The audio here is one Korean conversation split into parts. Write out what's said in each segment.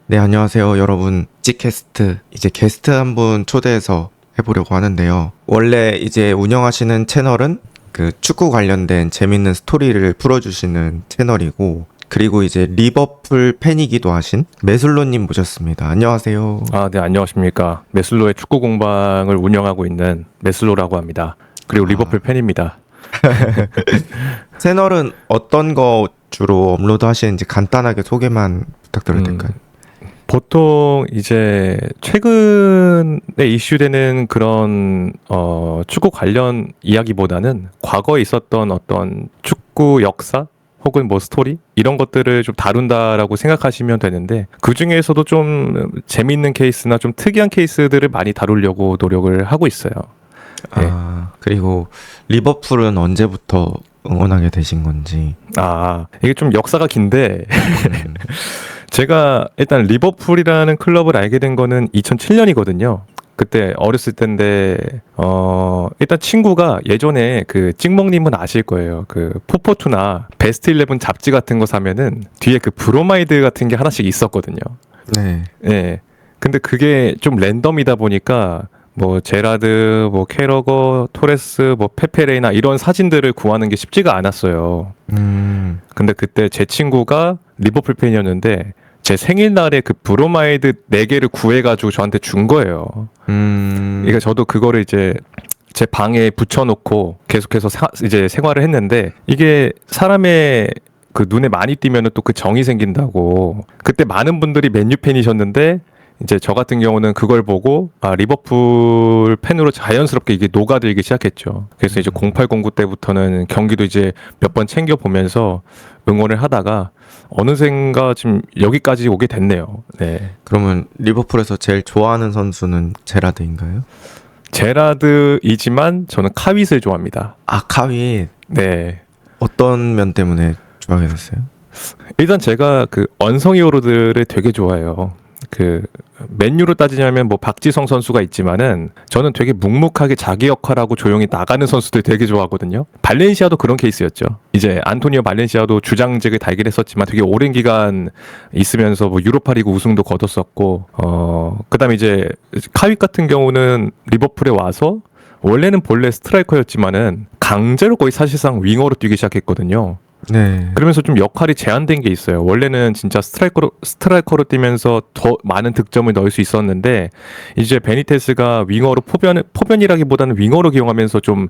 네, 안녕하세요, 여러분. 찌캐스트. 이제 게스트 한 분 초대해서 해보려고 하는데요. 원래 이제 운영하시는 채널은 그 축구 관련된 재밌는 스토리를 풀어주시는 채널이고, 그리고 이제 리버풀 팬이기도 하신 메슬로님 모셨습니다. 안녕하세요. 네, 안녕하십니까. 메슬로의 축구 공방을 운영하고 있는 메슬로라고 합니다. 그리고 리버풀 팬입니다. 채널은 어떤 거 주로 업로드 하시는지 간단하게 소개만 부탁드려도 될까요? 보통 이제 최근에 이슈되는 그런 축구 관련 이야기보다는 과거에 있었던 어떤 축구 역사 혹은 뭐 스토리 이런 것들을 좀 다룬다라고 생각하시면 되는데, 그 중에서도 좀 재미있는 케이스나 좀 특이한 케이스들을 많이 다루려고 노력을 하고 있어요. 네. 그리고 리버풀은 언제부터 응원하게 되신 건지. 이게 좀 역사가 긴데 제가 일단 리버풀이라는 클럽을 알게 된 거는 2007년이거든요. 그때 어렸을 때인데 일단 친구가 예전에 그 찍먹님은 아실 거예요. 그 포포투나 베스트 11 잡지 같은 거 사면은 뒤에 그 브로마이드 같은 게 하나씩 있었거든요. 네. 예. 근데 그게 좀 랜덤이다 보니까 뭐 제라드, 뭐 캐러거, 토레스, 뭐 페페레이나 이런 사진들을 구하는 게 쉽지가 않았어요. 근데 그때 제 친구가 리버풀 팬이었는데 제 생일날에 그 브로마이드 4개를 구해가지고 저한테 준 거예요. 그러니까 저도 그거를 이제 제 방에 붙여놓고 계속해서 이제 생활을 했는데, 이게 사람의 그 눈에 많이 띄면은 또 그 정이 생긴다고. 그때 많은 분들이 맨유 팬이셨는데 이제 저 같은 경우는 그걸 보고 리버풀 팬으로 자연스럽게 이게 녹아들기 시작했죠. 그래서 이제 0809 때부터는 경기도 이제 몇 번 챙겨 보면서 응원을 하다가 어느샌가 지금 여기까지 오게 됐네요. 네. 그러면 리버풀에서 제일 좋아하는 선수는 제라드인가요? 제라드이지만 저는 카윗을 좋아합니다. 카윗. 네. 어떤 면 때문에 좋아하게 됐어요? 일단 제가 그 언성 히어로들을 되게 좋아해요. 그 맨유로 따지자면 뭐 박지성 선수가 있지만은 저는 되게 묵묵하게 자기 역할하고 조용히 나가는 선수들 되게 좋아하거든요. 발렌시아도 그런 케이스였죠. 이제 안토니오 발렌시아도 주장직을 달긴 했었지만 되게 오랜 기간 있으면서 뭐 유로파리그 우승도 거뒀었고, 그다음에 이제 카윗 같은 경우는 리버풀에 와서 원래는 본래 스트라이커였지만은 강제로 거의 사실상 윙어로 뛰기 시작했거든요. 네. 그러면서 좀 역할이 제한된 게 있어요. 원래는 진짜 스트라이커로 뛰면서 더 많은 득점을 넣을 수 있었는데, 이제 베니테스가 윙어로 포변이라기보다는 윙어로 기용하면서 좀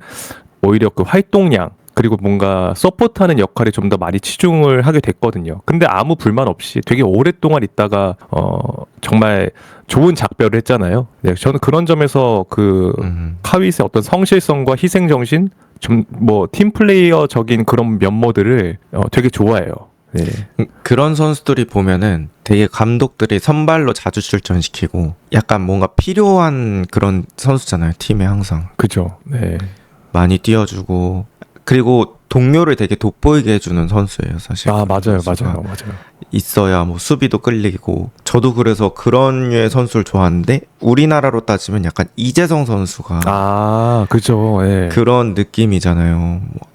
오히려 그 활동량 그리고 뭔가 서포트하는 역할에 좀 더 많이 치중을 하게 됐거든요. 근데 아무 불만 없이 되게 오랫동안 있다가 정말 좋은 작별을 했잖아요. 네, 저는 그런 점에서 그 카윗의 어떤 성실성과 희생정신, 좀 뭐 팀플레이어적인 그런 면모들을 되게 좋아해요. 네. 그런 선수들이 보면은 되게 감독들이 선발로 자주 출전시키고 약간 뭔가 필요한 그런 선수잖아요. 팀에 항상. 그죠. 네. 많이 띄워주고, 그리고 동료를 되게 돋보이게 해주는 선수예요, 사실. 맞아요. 선수가 맞아요. 있어야 뭐 수비도 끌리고. 저도 그래서 그런 류의 선수를 좋아하는데, 우리나라로 따지면 약간 이재성 선수가 그죠. 예. 그런 느낌이잖아요. 뭐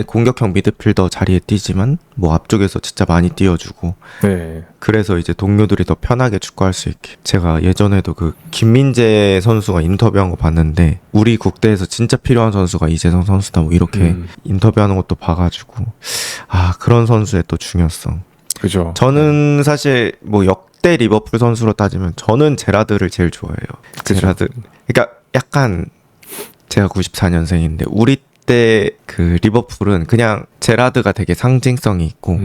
공격형 미드필더 자리에 뛰지만 뭐 앞쪽에서 진짜 많이 띄워주고. 네. 그래서 이제 동료들이 더 편하게 축구할 수 있게. 제가 예전에도 그 김민재 선수가 인터뷰한 거 봤는데, 우리 국대에서 진짜 필요한 선수가 이재성 선수다 뭐 이렇게 인터뷰하는 것도 봐가지고, 그런 선수의 또 중요성. 그죠. 저는 사실 뭐 역대 리버풀 선수로 따지면 저는 제라드를 제일 좋아해요. 그죠. 제라드. 그러니까 약간 제가 94년생인데 우리 때 그 리버풀은 그냥 제라드가 되게 상징성이 있고,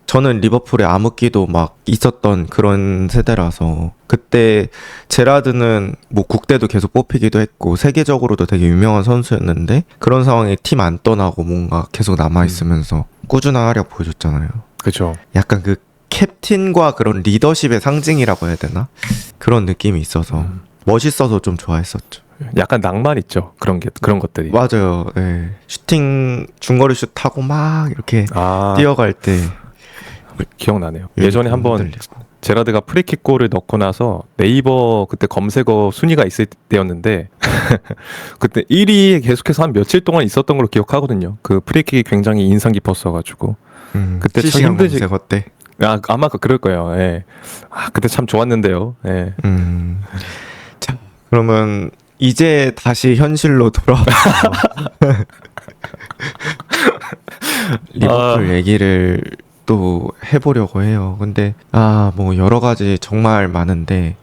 저는 리버풀에 암흑기도 막 있었던 그런 세대라서, 그때 제라드는 뭐 국대도 계속 뽑히기도 했고 세계적으로도 되게 유명한 선수였는데, 그런 상황에 팀 안 떠나고 뭔가 계속 남아있으면서 꾸준한 활약 보여줬잖아요. 그죠. 약간 그 캡틴과 그런 리더십의 상징이라고 해야 되나? 그런 느낌이 있어서 멋있어서 좀 좋아했었죠. 약간 낭만 있죠. 그런 것들이. 맞아요. 네. 슈팅 중거리 슛 타고 막 이렇게 뛰어갈 때 기억나네요. 예전에 한번 흔들리고. 제라드가 프리킥 골을 넣고 나서 네이버 그때 검색어 순위가 있을 때였는데 그때 1위에 계속해서 한 며칠 동안 있었던 걸로 기억하거든요. 그 프리킥이 굉장히 인상 깊었어가지고. 그때 참 실시간 힘들지. 검색어 때. 아마 그럴 거예요. 예. 그때 참 좋았는데요. 예. 자, 그러면 이제 다시 현실로 돌아와서 리버풀 얘기를 또 해보려고 해요. 근데 뭐 여러 가지 정말 많은데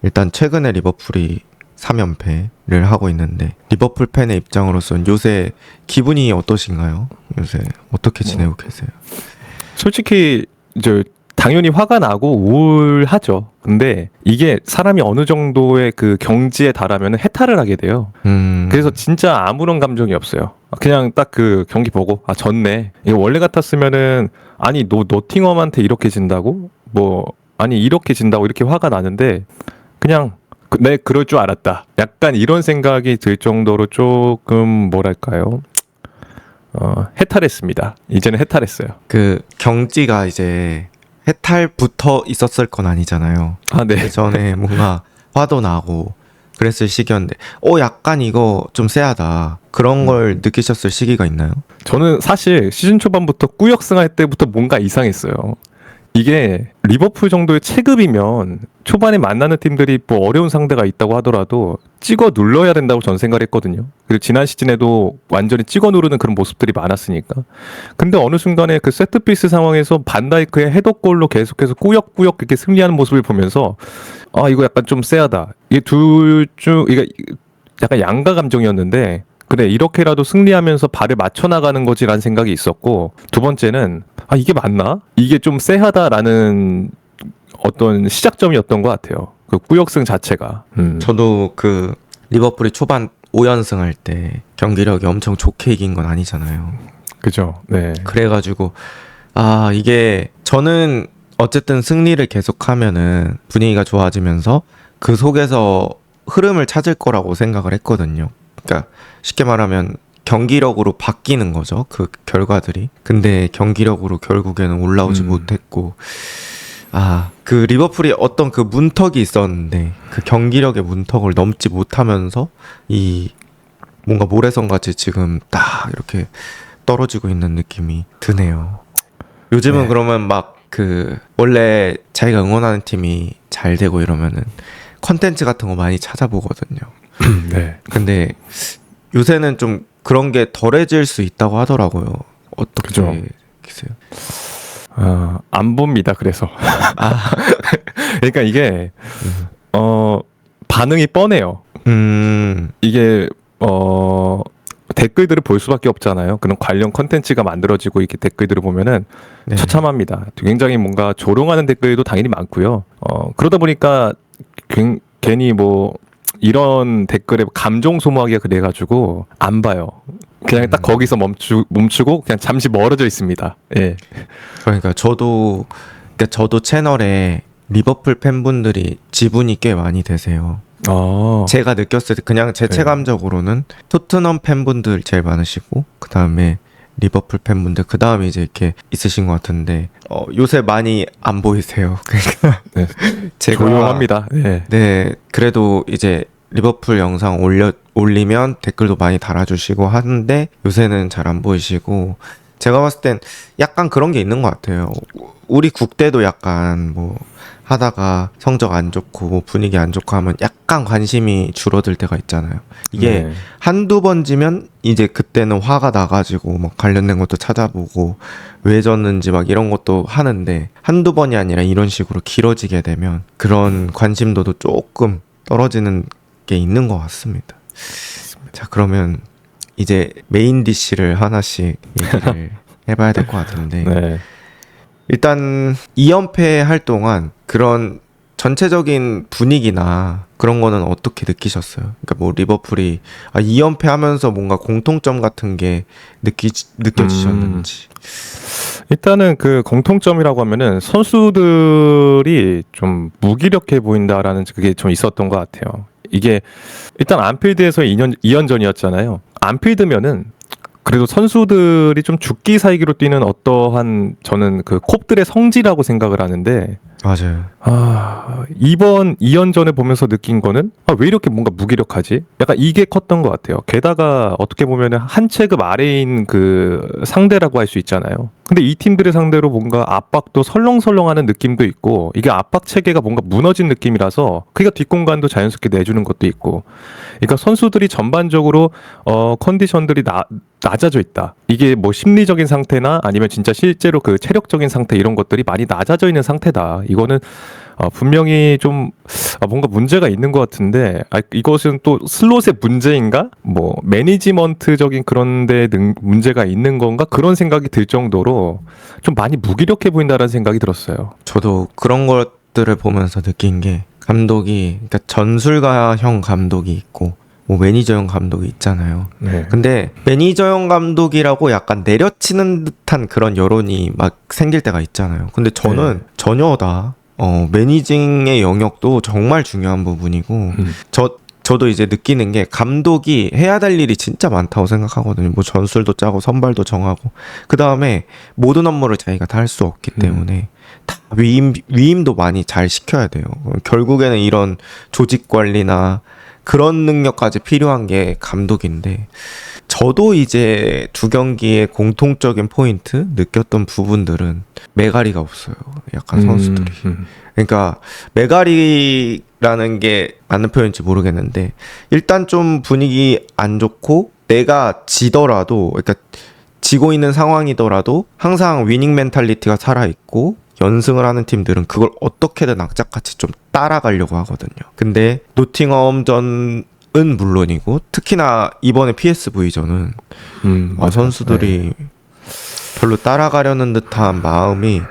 일단 최근에 리버풀이 3연패를 하고 있는데 리버풀 팬의 입장으로서는 요새 기분이 어떠신가요? 요새 어떻게 지내고 계세요? 솔직히 이제 당연히 화가 나고 우울하죠. 근데 이게 사람이 어느 정도의 그 경지에 달하면 해탈을 하게 돼요. 그래서 진짜 아무런 감정이 없어요. 그냥 딱 그 경기 보고 졌네. 이거 원래 같았으면은 아니 노팅엄한테 이렇게 진다고? 뭐 아니 이렇게 진다고 이렇게 화가 나는데 그냥 네 그럴 줄 알았다. 약간 이런 생각이 들 정도로 조금 뭐랄까요? 해탈했습니다. 이제는 해탈했어요. 그 경지가 이제 해탈부터 있었을 건 아니잖아요. 네. 그 전에 뭔가 화도 나고 그랬을 시기였는데 약간 이거 좀 쎄하다 그런 걸 느끼셨을 시기가 있나요? 저는 사실 시즌 초반부터 꾸역승할 때부터 뭔가 이상했어요. 이게 리버풀 정도의 체급이면 초반에 만나는 팀들이 뭐 어려운 상대가 있다고 하더라도 찍어 눌러야 된다고 전 생각을 했거든요. 그리고 지난 시즌에도 완전히 찍어 누르는 그런 모습들이 많았으니까. 근데 어느 순간에 그 세트피스 상황에서 반다이크의 헤더골로 계속해서 꾸역꾸역 이렇게 승리하는 모습을 보면서 이거 약간 좀 쎄하다. 이게 이게 약간 양가 감정이었는데 그래 이렇게라도 승리하면서 발을 맞춰 나가는 거지라는 생각이 있었고, 두 번째는 이게 맞나? 이게 좀 쎄하다라는 어떤 시작점이었던 것 같아요. 그 꾸역승 자체가. 저도 그 리버풀이 초반 5연승 할 때 경기력이 엄청 좋게 이긴 건 아니잖아요. 그죠. 네. 그래가지고 이게 저는 어쨌든 승리를 계속하면은 분위기가 좋아지면서 그 속에서 흐름을 찾을 거라고 생각을 했거든요. 그러니까 쉽게 말하면 경기력으로 바뀌는 거죠. 그 결과들이. 근데 경기력으로 결국에는 올라오지 못했고 그 리버풀이 어떤 그 문턱이 있었는데 그 경기력의 문턱을 넘지 못하면서 이 뭔가 모래성같이 지금 딱 이렇게 떨어지고 있는 느낌이 드네요. 요즘은 네. 그러면 막 그 원래 자기가 응원하는 팀이 잘 되고 이러면은 컨텐츠 같은 거 많이 찾아보거든요. 네. 근데 요새는 좀 그런 게 덜해질 수 있다고 하더라고요. 어떻게 그죠. 계세요? 안 봅니다. 그래서. 그러니까 이게 반응이 뻔해요. 이게 댓글들을 볼 수밖에 없잖아요. 그런 관련 컨텐츠가 만들어지고 이렇게 댓글들을 보면은 네. 처참합니다. 굉장히 뭔가 조롱하는 댓글도 당연히 많고요. 그러다 보니까 괜히 뭐 이런 댓글에 감정 소모하기가 그래가지고 안 봐요. 그냥 딱 거기서 멈추고 그냥 잠시 멀어져 있습니다. 예. 그러니까 저도 채널에 리버풀 팬분들이 지분이 꽤 많이 되세요. 제가 느꼈을 때 그냥 제 체감적으로는 토트넘 팬분들 제일 많으시고 그 다음에 리버풀 팬분들 그 다음에 이제 이렇게 있으신 것 같은데 요새 많이 안 보이세요. 그러니까 네. 제가 조용합니다. 네. 네, 그래도 이제 리버풀 영상 올리면 댓글도 많이 달아주시고 하는데 요새는 잘 안 보이시고, 제가 봤을 땐 약간 그런 게 있는 것 같아요. 우리 국대도 약간 뭐 하다가 성적 안 좋고 뭐 분위기 안 좋고 하면 약간 관심이 줄어들 때가 있잖아요. 이게 네. 한두 번 지면 이제 그때는 화가 나가지고 막 관련된 것도 찾아보고 왜 졌는지 막 이런 것도 하는데, 한두 번이 아니라 이런 식으로 길어지게 되면 그런 관심도도 조금 떨어지는 게 있는 것 같습니다. 자, 그러면 이제 메인 디쉬를 하나씩 얘기를 해봐야 될 것 같은데 네. 일단 2연패 할 동안 그런 전체적인 분위기나 그런 거는 어떻게 느끼셨어요? 그러니까 뭐 리버풀이 2연패 하면서 뭔가 공통점 같은 게 느껴지셨는지. 일단은 그 공통점이라고 하면은 선수들이 좀 무기력해 보인다라는 그게 좀 있었던 것 같아요. 이게 일단 안필드에서 2연전이었잖아요. 안필드면은 그래도 선수들이 좀 죽기 살기로 뛰는 어떠한, 저는 그 콥들의 성지라고 생각을 하는데, 맞아요. 이번 2연전을 보면서 느낀 거는 왜 이렇게 뭔가 무기력하지? 약간 이게 컸던 것 같아요. 게다가 어떻게 보면은 한 체급 아래인 그 상대라고 할 수 있잖아요. 근데 이 팀들을 상대로 뭔가 압박도 설렁설렁하는 느낌도 있고 이게 압박 체계가 뭔가 무너진 느낌이라서 그러니까 뒷공간도 자연스럽게 내주는 것도 있고 그러니까 선수들이 전반적으로 컨디션들이 낮아져 있다. 이게 뭐 심리적인 상태나 아니면 진짜 실제로 그 체력적인 상태 이런 것들이 많이 낮아져 있는 상태다. 이거는 분명히 좀 뭔가 문제가 있는 것 같은데 이것은 또 슬롯의 문제인가? 뭐 매니지먼트적인 그런 데 문제가 있는 건가? 그런 생각이 들 정도로 좀 많이 무기력해 보인다는 생각이 들었어요. 저도 그런 것들을 보면서 느낀 게 감독이 그러니까 전술가형 감독이 있고 뭐 매니저형 감독이 있잖아요. 네. 근데 매니저형 감독이라고 약간 내려치는 듯한 그런 여론이 막 생길 때가 있잖아요. 근데 저는 전혀 다 매니징의 영역도 정말 중요한 부분이고 저도 이제 느끼는 게 감독이 해야 될 일이 진짜 많다고 생각하거든요. 뭐 전술도 짜고 선발도 정하고 그 다음에 모든 업무를 자기가 다 할 수 없기 때문에 다 위임도 많이 잘 시켜야 돼요. 결국에는 이런 조직 관리나 그런 능력까지 필요한 게 감독인데 저도 이제 두 경기의 공통적인 포인트 느꼈던 부분들은 메가리가 없어요. 약간 선수들이. 그러니까 메가리라는 게 맞는 표현인지 모르겠는데 일단 좀 분위기 안 좋고 내가 지더라도 그러니까 지고 있는 상황이더라도 항상 위닝 멘탈리티가 살아있고 연승을 하는 팀들은 그걸 어떻게든 악착같이 좀 따라가려고 하거든요. 근데 노팅엄전은 물론이고 특히나 이번에 PSV전은 선수들이 별로 따라가려는 듯한 마음이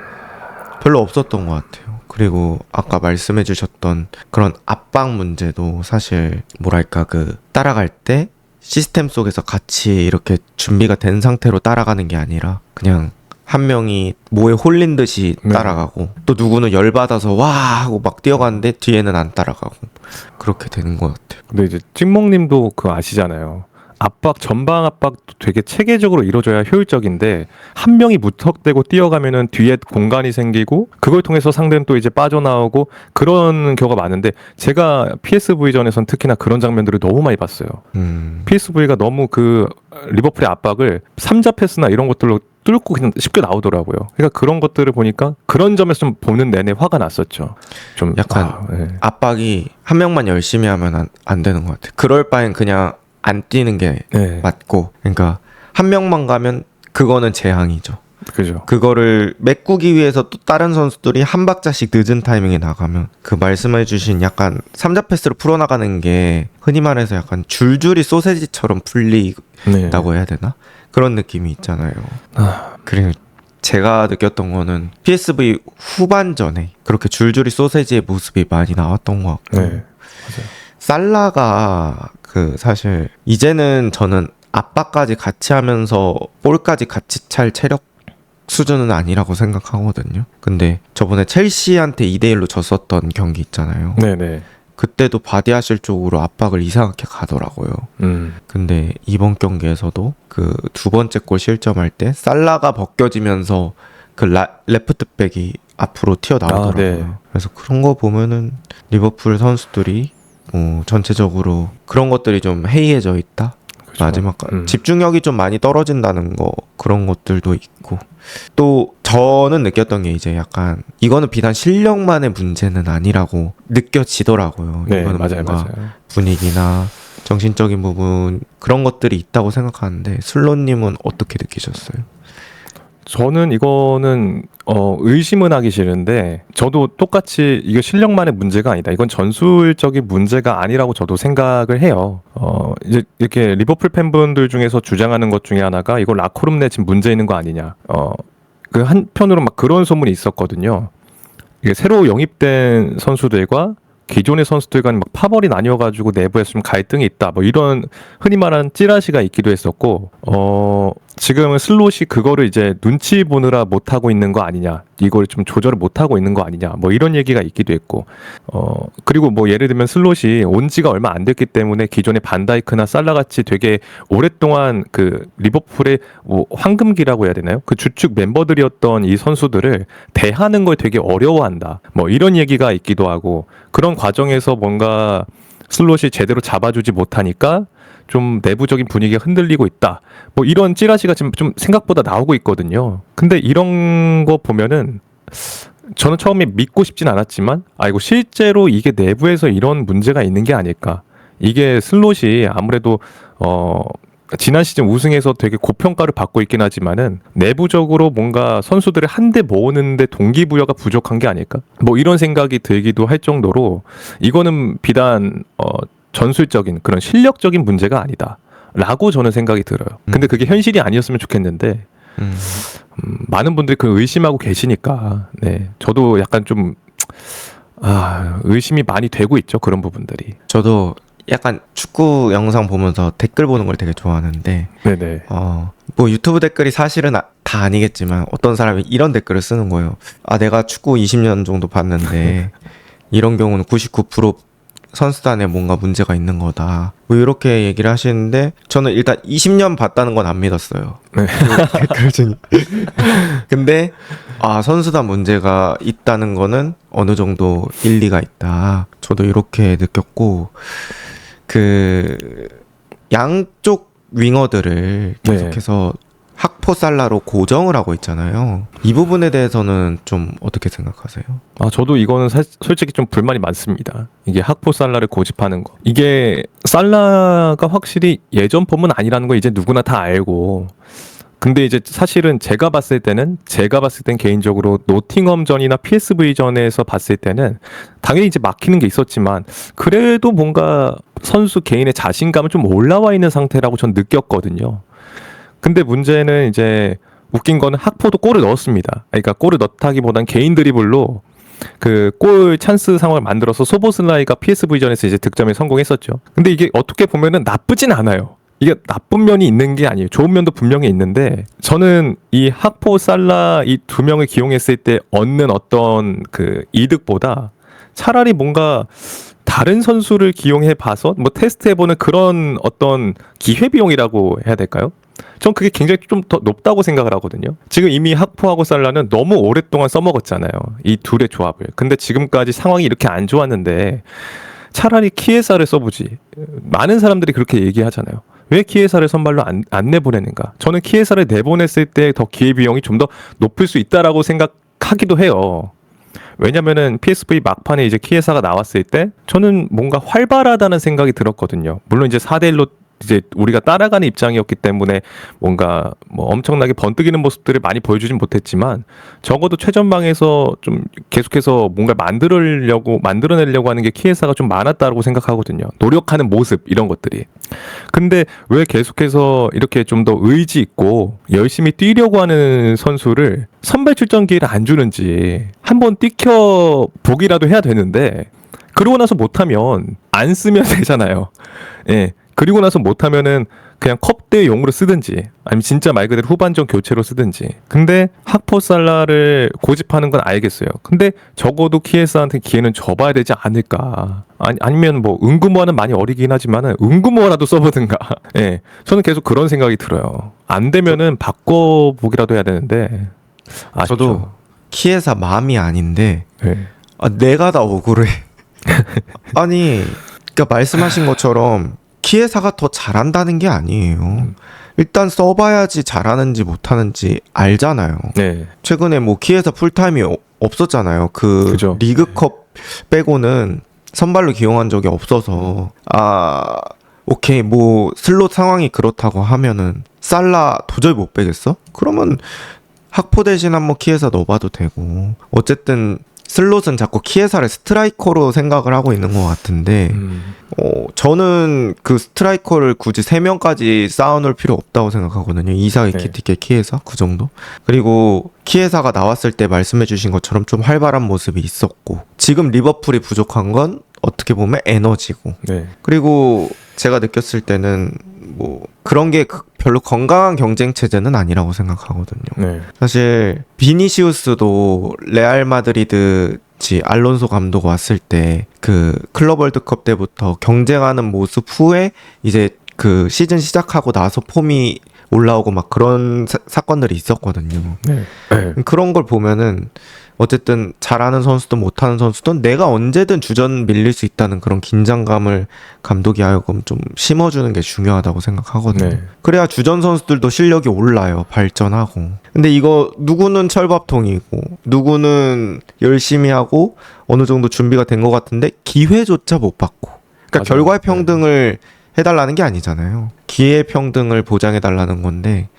별로 없었던 것 같아요. 그리고 아까 말씀해 주셨던 그런 압박 문제도 사실 뭐랄까 따라갈 때 시스템 속에서 같이 이렇게 준비가 된 상태로 따라가는 게 아니라 그냥 한 명이 뭐에 홀린 듯이 따라가고 또 누구는 열받아서 와 하고 막 뛰어가는데 뒤에는 안 따라가고 그렇게 되는 것 같아요. 근데 이제 찍먹님도 그거 아시잖아요. 전방 압박도 되게 체계적으로 이루어져야 효율적인데 한 명이 무턱대고 뛰어가면은 뒤에 공간이 생기고 그걸 통해서 상대는 또 이제 빠져나오고 그런 경우가 많은데 제가 PSV전에선 특히나 그런 장면들을 너무 많이 봤어요. PSV가 너무 리버풀의 압박을 3자 패스나 이런 것들로 뚫고 그냥 쉽게 나오더라고요. 그러니까 그런 것들을 보니까 그런 점에서 좀 보는 내내 화가 났었죠. 좀 약간 압박이 한 명만 열심히 하면 안 되는 것 같아요. 그럴 바엔 그냥 안 뛰는 게 맞고 그러니까 한 명만 가면 그거는 재앙이죠. 그죠. 그거를 메꾸기 위해서 또 다른 선수들이 한 박자씩 늦은 타이밍에 나가면 그 말씀해주신 약간 3자 패스로 풀어나가는 게 흔히 말해서 약간 줄줄이 소세지처럼 풀린다고 해야 되나? 그런 느낌이 있잖아요. 그리고 제가 느꼈던 거는 PSV 후반전에 그렇게 줄줄이 소세지의 모습이 많이 나왔던 것 같고 맞아요. 살라가 사실 이제는 저는 압박까지 같이 하면서 볼까지 같이 찰 체력 수준은 아니라고 생각하거든요. 근데 저번에 첼시한테 2대1로 졌었던 경기 있잖아요. 네네. 그때도 바디아실 쪽으로 압박을 이상하게 가더라고요. 근데 이번 경기에서도 두 번째 골 실점할 때 살라가 벗겨지면서 레프트백이 앞으로 튀어나오더라고요. 그래서 그런 거 보면은 리버풀 선수들이 전체적으로 그런 것들이 좀 해이해져 있다. 그렇죠. 마지막 집중력이 좀 많이 떨어진다는 거 그런 것들도 있고 또 저는 느꼈던 게 이제 약간 이거는 비단 실력만의 문제는 아니라고 느껴지더라고요. 네, 이거는 맞아요. 분위기나 정신적인 부분 그런 것들이 있다고 생각하는데 슬롯님은 어떻게 느끼셨어요? 저는 이거는 의심은 하기 싫은데 저도 똑같이 이거 실력만의 문제가 아니다. 이건 전술적인 문제가 아니라고 저도 생각을 해요. 이제 이렇게 리버풀 팬분들 중에서 주장하는 것 중에 하나가 이거 라커룸 내 지금 문제 있는 거 아니냐. 그 한편으로 막 그런 소문이 있었거든요. 이게 새로 영입된 선수들과 기존의 선수들 간 막 파벌이 나뉘어가지고 내부에서 좀 갈등이 있다. 뭐 이런 흔히 말하는 찌라시가 있기도 했었고, 지금은 슬롯이 그거를 이제 눈치 보느라 못하고 있는 거 아니냐. 이걸 좀 조절을 못하고 있는 거 아니냐. 뭐 이런 얘기가 있기도 했고, 그리고 뭐 예를 들면 슬롯이 온 지가 얼마 안 됐기 때문에 기존의 반다이크나 살라 같이 되게 오랫동안 리버풀의 뭐 황금기라고 해야 되나요? 그 주축 멤버들이었던 이 선수들을 대하는 걸 되게 어려워한다. 뭐 이런 얘기가 있기도 하고, 그런 과정에서 뭔가 슬롯이 제대로 잡아주지 못하니까 좀 내부적인 분위기가 흔들리고 있다. 뭐 이런 찌라시가 지금 좀 생각보다 나오고 있거든요. 근데 이런 거 보면은 저는 처음에 믿고 싶진 않았지만 이거 실제로 이게 내부에서 이런 문제가 있는 게 아닐까. 이게 슬롯이 아무래도 지난 시즌 우승에서 되게 고평가를 받고 있긴 하지만은 내부적으로 뭔가 선수들을 한데 모으는데 동기부여가 부족한 게 아닐까? 뭐 이런 생각이 들기도 할 정도로 이거는 비단 전술적인 그런 실력적인 문제가 아니다. 라고 저는 생각이 들어요. 근데 그게 현실이 아니었으면 좋겠는데 많은 분들이 그 의심하고 계시니까 네, 저도 약간 좀 의심이 많이 되고 있죠. 그런 부분들이. 저도 약간 축구 영상 보면서 댓글 보는 걸 되게 좋아하는데, 네네. 뭐 유튜브 댓글이 사실은 다 아니겠지만 어떤 사람이 이런 댓글을 쓰는 거예요. 내가 축구 20년 정도 봤는데 이런 경우는 99% 선수단에 뭔가 문제가 있는 거다. 뭐 이렇게 얘기를 하시는데 저는 일단 20년 봤다는 건 안 믿었어요. 네. 그 댓글 중에. 근데 선수단 문제가 있다는 거는 어느 정도 일리가 있다. 저도 이렇게 느꼈고 그 양쪽 윙어들을 계속해서 학포 살라로 고정을 하고 있잖아요. 이 부분에 대해서는 좀 어떻게 생각하세요? 저도 이거는 솔직히 좀 불만이 많습니다. 이게 학포 살라를 고집하는 거. 이게 살라가 확실히 예전 폼은 아니라는 거 이제 누구나 다 알고. 근데 이제 사실은 제가 봤을 땐 개인적으로 노팅엄전이나 PSV전에서 봤을 때는 당연히 이제 막히는 게 있었지만 그래도 뭔가 선수 개인의 자신감은 좀 올라와 있는 상태라고 전 느꼈거든요. 근데 문제는 이제 웃긴 거는 학포도 골을 넣었습니다. 그러니까 골을 넣다기보단 개인 드리블로 그 골 찬스 상황을 만들어서 소보슬라이가 PSV전에서 이제 득점에 성공했었죠. 근데 이게 어떻게 보면은 나쁘진 않아요. 이게 나쁜 면이 있는 게 아니에요. 좋은 면도 분명히 있는데 저는 이 학포 살라 이 두 명을 기용했을 때 얻는 어떤 그 이득보다 차라리 뭔가 다른 선수를 기용해 봐서 뭐 테스트 해보는 그런 어떤 기회비용이라고 해야 될까요? 전 그게 굉장히 좀 더 높다고 생각을 하거든요. 지금 이미 학포하고 살라는 너무 오랫동안 써먹었잖아요. 이 둘의 조합을. 근데 지금까지 상황이 이렇게 안 좋았는데 차라리 키에사를 써보지. 많은 사람들이 그렇게 얘기하잖아요. 왜 키에사를 선발로 안 내보내는가? 저는 키에사를 내보냈을 때 더 기회비용이 좀 더 높을 수 있다라고 생각하기도 해요. 왜냐면은 PSV 막판에 이제 키에사가 나왔을 때 저는 뭔가 활발하다는 생각이 들었거든요. 물론 이제 4대1로 이제 우리가 따라가는 입장이었기 때문에 뭔가 뭐 엄청나게 번뜩이는 모습들을 많이 보여주진 못했지만 적어도 최전방에서 좀 계속해서 뭔가 만들어내려고 하는 게 키에사가 좀 많았다고 생각하거든요. 노력하는 모습 이런 것들이. 근데 왜 계속해서 이렇게 좀 더 의지 있고 열심히 뛰려고 하는 선수를 선발 출전 기회를 안 주는지 한번 뛰켜 보기라도 해야 되는데 그러고 나서 못하면 안 쓰면 되잖아요. 예. 그리고 나서 못하면은 그냥 컵대용으로 쓰든지 아니면 진짜 말 그대로 후반전 교체로 쓰든지. 근데 학포 살라를 고집하는 건 알겠어요. 근데 적어도 키에사한테 기회는 줘봐야 되지 않을까. 아니면 뭐 은구모아는 많이 어리긴 하지만은 은구모아라도 써보든가. 예, 저는 계속 그런 생각이 들어요. 안 되면은 바꿔보기라도 해야 되는데 아쉽죠. 저도 키에사 마음이 아닌데 네. 내가 다 억울해. 아니 그러니까 말씀하신 것처럼 키에사가 더 잘한다는 게 아니에요. 일단 써봐야지 잘하는지 못하는지 알잖아요. 네. 최근에 뭐 키에사 풀타임이 없었잖아요. 그죠. 리그컵 빼고는 선발로 기용한 적이 없어서 오케이 뭐 슬롯 상황이 그렇다고 하면은 살라 도저히 못 빼겠어? 그러면 학포 대신 한번 키에사 넣어봐도 되고. 어쨌든 슬롯은 자꾸 키에사를 스트라이커로 생각을 하고 있는 것 같은데 저는 그 스트라이커를 굳이 3명까지 쌓아놓을 필요 없다고 생각하거든요. 이삭, 에키티케, 키에사 그 정도. 그리고 키에사가 나왔을 때 말씀해주신 것처럼 좀 활발한 모습이 있었고 지금 리버풀이 부족한 건 어떻게 보면 에너지고. 네. 그리고 제가 느꼈을 때는 뭐 그런 게 별로 건강한 경쟁 체제는 아니라고 생각하거든요. 네. 사실 비니시우스도 레알 마드리드 알론소 감독 왔을 때 그 클럽 월드컵 때부터 경쟁하는 모습 후에 이제 그 시즌 시작하고 나서 폼이 올라오고 막 그런 사건들이 있었거든요. 네. 그런 걸 보면은 어쨌든 잘하는 선수든 못하는 선수든 내가 언제든 주전 밀릴 수 있다는 그런 긴장감을 감독이 하여금 좀 심어주는 게 중요하다고 생각하거든요. 네. 그래야 주전 선수들도 실력이 올라요. 발전하고. 근데 이거 누구는 철밥통이고 누구는 열심히 하고 어느 정도 준비가 된 것 같은데 기회조차 못 받고. 그러니까 맞아요. 결과의 평등을 해달라는 게 아니잖아요. 기회 평등을 보장해달라는 건데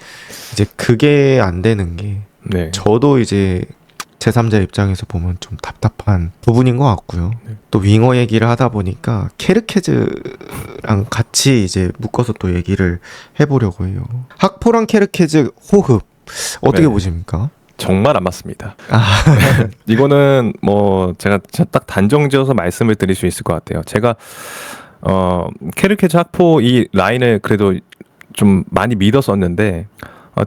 이제 그게 안 되는 게 네. 저도 이제 제3자 입장에서 보면 좀 답답한 부분인 것 같고요. 또 윙어 얘기를 하다 보니까 케르케즈랑 같이 이제 묶어서 또 얘기를 해보려고 해요. 학포랑 케르케즈 호흡 어떻게 네. 보십니까? 정말 안 맞습니다. 아. 이거는 뭐 제가 진짜 딱 단정지어서 말씀을 드릴 수 있을 것 같아요. 제가 케르케즈 학포 이 라인을 그래도 좀 많이 믿었었는데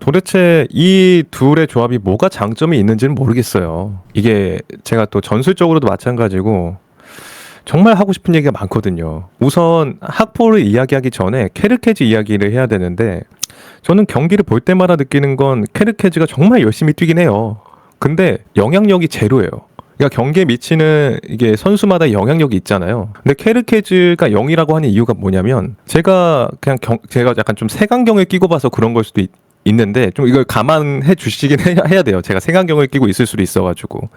도대체 이 둘의 조합이 뭐가 장점이 있는지는 모르겠어요. 이게 제가 또 전술적으로도 마찬가지고 정말 하고 싶은 얘기가 많거든요. 우선 학포를 이야기하기 전에 케르케즈 이야기를 해야 되는데 저는 경기를 볼 때마다 느끼는 건 케르케즈가 정말 열심히 뛰긴 해요. 근데 영향력이 제로예요. 그러니까 경기에 미치는 이게 선수마다 영향력이 있잖아요. 근데 케르케즈가 0이라고 하는 이유가 뭐냐면 제가 제가 약간 좀 색안경을 끼고 봐서 그런 걸 수도 있는데 좀 이걸 감안해 주시긴 해야 돼요. 제가 색안경을 끼고 있을 수도 있어가지고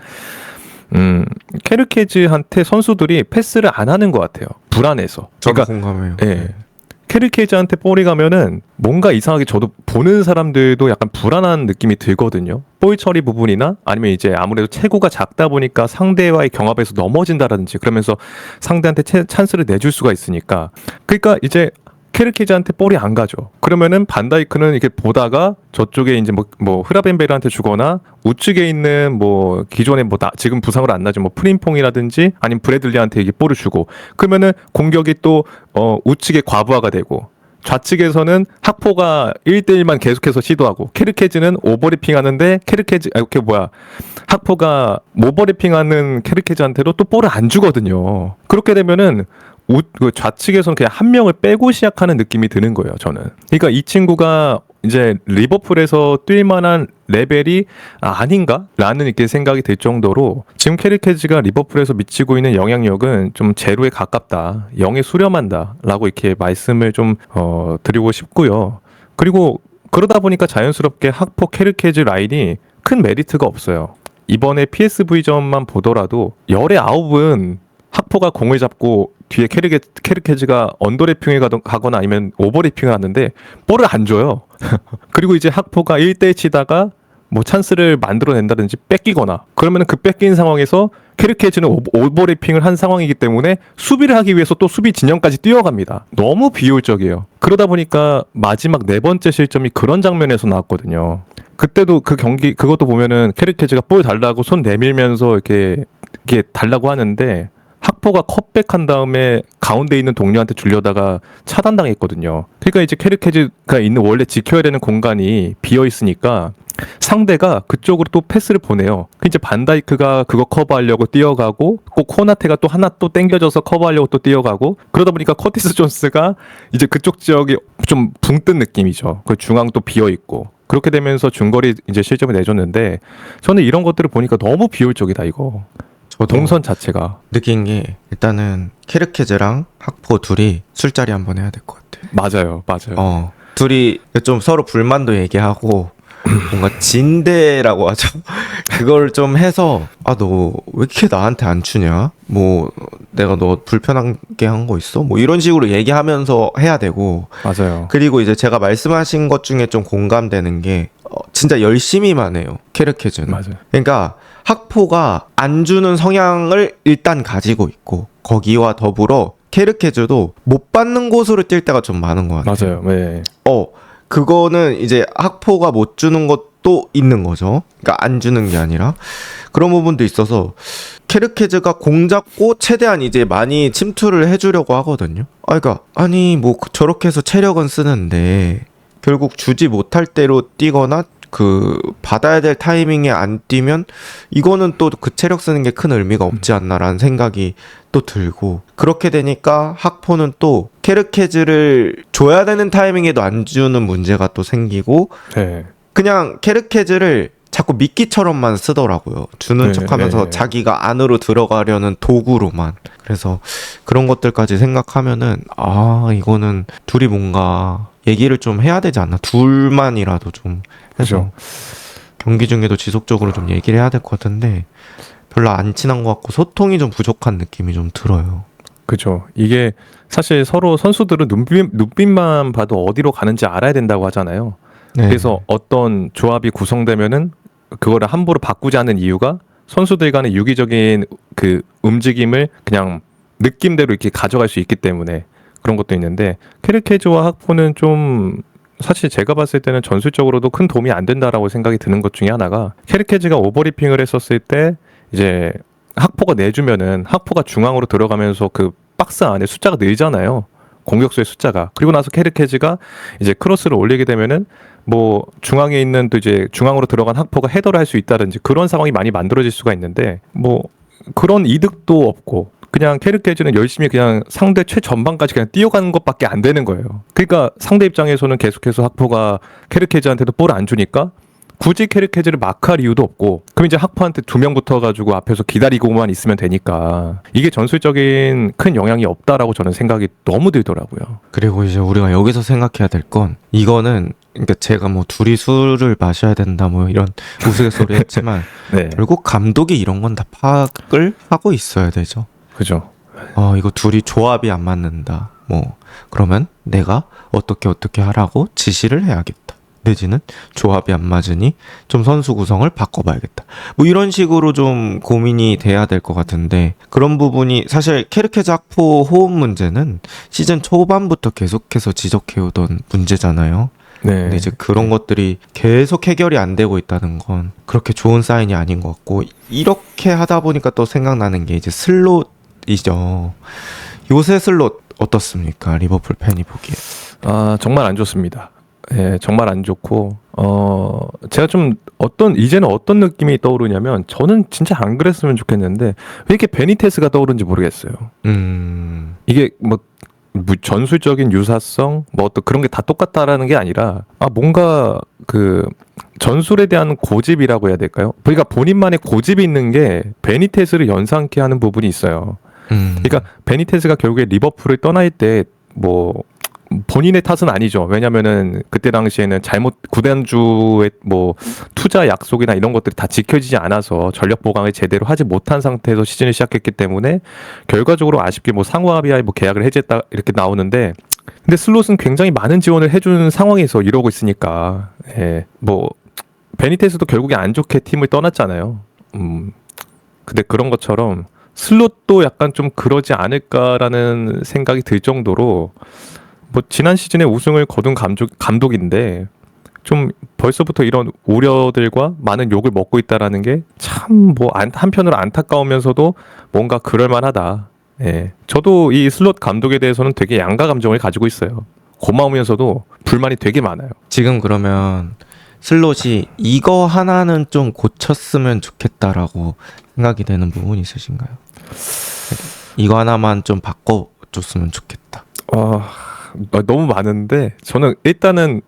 케르케즈한테 선수들이 패스를 안 하는 것 같아요. 불안해서. 저도 공감해요. 예. 케르케즈한테 볼이 가면은 뭔가 이상하게 저도 보는 사람들도 약간 불안한 느낌이 들거든요. 볼 처리 부분이나 아니면 이제 아무래도 체구가 작다 보니까 상대와의 경합에서 넘어진다라든지 그러면서 상대한테 찬스를 내줄 수가 있으니까. 그러니까 이제 케르케즈한테 볼이 안 가죠. 그러면은 반다이크는 이렇게 보다가 저쪽에 이제 뭐 흐라벤베르한테 주거나 우측에 있는 뭐 기존에 지금 부상으로 안 나죠. 뭐 프림퐁이라든지 아니면 브래들리한테 이게 볼을 주고 그러면은 공격이 또 우측에 과부하가 되고 좌측에서는 학포가 1대1만 계속해서 시도하고 케르케즈는 오버래핑 하는데 학포가 오버래핑하는 케르케즈한테도 또 볼을 안 주거든요. 그렇게 되면은 좌측에서는 그냥 한 명을 빼고 시작하는 느낌이 드는 거예요, 저는. 그러니까 이 친구가 이제 리버풀에서 뛸 만한 레벨이 아닌가? 라는 이렇게 생각이 들 정도로 지금 케르케즈가 리버풀에서 미치고 있는 영향력은 좀 제로에 가깝다. 0에 수렴한다. 라고 이렇게 말씀을 좀 드리고 싶고요. 그리고 그러다 보니까 자연스럽게 학포 케르케즈 라인이 큰 메리트가 없어요. 이번에 PSV전만 보더라도 열의 9은 학포가 공을 잡고 뒤에 케르케즈가 언더래핑을 가거나 아니면 오버래핑을 하는데 볼을 안 줘요. 그리고 이제 학포가 1대1 치다가 뭐 찬스를 만들어낸다든지 뺏기거나 그러면 그 뺏긴 상황에서 케르케즈는 오버래핑을 한 상황이기 때문에 수비를 하기 위해서 또 수비 진영까지 뛰어갑니다. 너무 비효율적이에요. 그러다 보니까 마지막 4번째 실점이 그런 장면에서 나왔거든요. 그때도 그 경기 그것도 보면은 케르케즈가 볼 달라고 손 내밀면서 이렇게 달라고 하는데 학포가 컷백한 다음에 가운데 있는 동료한테 주려다가 차단당했거든요. 그러니까 이제 케르케즈가 있는 원래 지켜야 되는 공간이 비어 있으니까 상대가 그쪽으로 또 패스를 보내요. 이제 반다이크가 그거 커버하려고 뛰어가고 꼭 코나테가 또 하나 또 땡겨져서 커버하려고 또 뛰어가고 그러다 보니까 커티스 존스가 이제 그쪽 지역이 좀 붕 뜬 느낌이죠. 그 중앙 또 비어 있고 그렇게 되면서 중거리 이제 실점을 내줬는데 저는 이런 것들을 보니까 너무 비효율적이다 이거. 동선 자체가 느낀 게 일단은 케르케즈랑 학포 둘이 술자리 한번 해야 될 것 같아요. 맞아요. 둘이 좀 서로 불만도 얘기하고 뭔가 진대라고 하죠. 그걸 좀 해서 너 왜 이렇게 나한테 안 추냐? 뭐 내가 너 불편하게 한 거 있어? 뭐 이런 식으로 얘기하면서 해야 되고 맞아요. 그리고 이제 제가 말씀하신 것 중에 좀 공감되는 게 진짜 열심히만 해요. 케르케즈는. 맞아요. 그러니까 학포가 안 주는 성향을 일단 가지고 있고 거기와 더불어 케르케즈도 못 받는 곳으로 뛸 때가 좀 많은 것 같아요. 맞아요. 네. 그거는 이제 학포가 못 주는 것도 있는 거죠. 그러니까 안 주는 게 아니라 그런 부분도 있어서 케르케즈가 공 잡고 최대한 이제 많이 침투를 해주려고 하거든요. 그러니까 뭐 저렇게 해서 체력은 쓰는데 결국 주지 못할 대로 뛰거나 받아야 될 타이밍에 안 뛰면 이거는 또 그 체력 쓰는 게 큰 의미가 없지 않나라는 생각이 또 들고 그렇게 되니까 학포는 또 케르케즈를 줘야 되는 타이밍에도 안 주는 문제가 또 생기고 네. 그냥 케르케즈를 자꾸 미끼처럼만 쓰더라고요. 주는 네, 척하면서 네. 자기가 안으로 들어가려는 도구로만. 그래서 그런 것들까지 생각하면은 이거는 둘이 뭔가 얘기를 좀 해야 되지 않나. 둘만이라도 좀 해서 그죠. 경기 중에도 지속적으로 좀 얘기를 해야 될 것 같은데 별로 안 친한 것 같고 소통이 좀 부족한 느낌이 좀 들어요. 그죠. 이게 사실 서로 선수들은 눈빛만 봐도 어디로 가는지 알아야 된다고 하잖아요. 네. 그래서 어떤 조합이 구성되면은 그거를 함부로 바꾸지 않는 이유가 선수들 간의 유기적인 그 움직임을 그냥 느낌대로 이렇게 가져갈 수 있기 때문에 그런 것도 있는데 케르케즈와 학포는 좀 사실 제가 봤을 때는 전술적으로도 큰 도움이 안 된다라고 생각이 드는 것 중에 하나가 케르케즈가 오버리핑을 했었을 때 이제 학포가 내주면은 학포가 중앙으로 들어가면서 그 박스 안에 숫자가 늘잖아요. 공격수의 숫자가. 그리고 나서 케르케즈가 이제 크로스를 올리게 되면은 뭐 중앙에 있는 또 이제 중앙으로 들어간 학포가 헤더를 할 수 있다든지 그런 상황이 많이 만들어질 수가 있는데 뭐 그런 이득도 없고 그냥 케르케즈는 열심히 그냥 상대 최전방까지 그냥 뛰어가는 것밖에 안 되는 거예요. 그러니까 상대 입장에서는 계속해서 학포가 케르케즈한테도 볼을 안 주니까 굳이 케르케즈를 마크할 이유도 없고 그럼 이제 학포한테 2명 붙어가지고 앞에서 기다리고만 있으면 되니까 이게 전술적인 큰 영향이 없다라고 저는 생각이 너무 들더라고요. 그리고 이제 우리가 여기서 생각해야 될 건 이거는 그러니까 제가 뭐 둘이 술을 마셔야 된다 뭐 이런 우스갯소리 했지만 네, 결국 감독이 이런 건 다 파악을 하고 있어야 되죠. 그죠. 이거 둘이 조합이 안 맞는다. 뭐 그러면 내가 어떻게 하라고 지시를 해야겠다. 내지는 조합이 안 맞으니 좀 선수 구성을 바꿔봐야겠다. 뭐 이런 식으로 좀 고민이 돼야 될 것 같은데 그런 부분이 사실 케르케즈 학포 호흡 문제는 시즌 초반부터 계속해서 지적해오던 문제잖아요. 네, 근데 이제 그런 것들이 계속 해결이 안 되고 있다는 건 그렇게 좋은 사인이 아닌 것 같고 이렇게 하다 보니까 또 생각나는 게 이제 슬롯이죠. 요새 슬롯 어떻습니까? 리버풀 팬이 보기에. 정말 안 좋습니다. 예, 정말 안 좋고, 제가 좀 이제는 어떤 느낌이 떠오르냐면, 저는 진짜 안 그랬으면 좋겠는데, 왜 이렇게 베니테스가 떠오르는지 모르겠어요. 이게 뭐 전술적인 유사성, 뭐 어떤 그런 게 다 똑같다라는 게 아니라, 뭔가 그, 전술에 대한 고집이라고 해야 될까요? 그러니까 본인만의 고집이 있는 게 베니테스를 연상케 하는 부분이 있어요. 그러니까 베니테스가 결국에 리버풀을 떠날 때, 뭐, 본인의 탓은 아니죠. 왜냐면은 그때 당시에는 구단주의 뭐 투자 약속이나 이런 것들이 다 지켜지지 않아서 전력 보강을 제대로 하지 못한 상태에서 시즌을 시작했기 때문에 결과적으로 아쉽게 뭐 상호합의하에 뭐 계약을 해지했다 이렇게 나오는데 근데 슬롯은 굉장히 많은 지원을 해주는 상황에서 이러고 있으니까 뭐 베니테스도 결국에 안 좋게 팀을 떠났잖아요. 근데 그런 것처럼 슬롯도 약간 좀 그러지 않을까라는 생각이 들 정도로 뭐 지난 시즌에 우승을 거둔 감독인데 좀 벌써부터 이런 우려들과 많은 욕을 먹고 있다라는 게 참 뭐 한편으로 안타까우면서도 뭔가 그럴만하다. 저도 이 슬롯 감독에 대해서는 되게 양가 감정을 가지고 있어요. 고마우면서도 불만이 되게 많아요. 지금 그러면 슬롯이 이거 하나는 좀 고쳤으면 좋겠다라고 생각이 되는 부분이 있으신가요? 이거 하나만 좀 바꿔줬으면 좋겠다. 너무 많은데 저는 일단은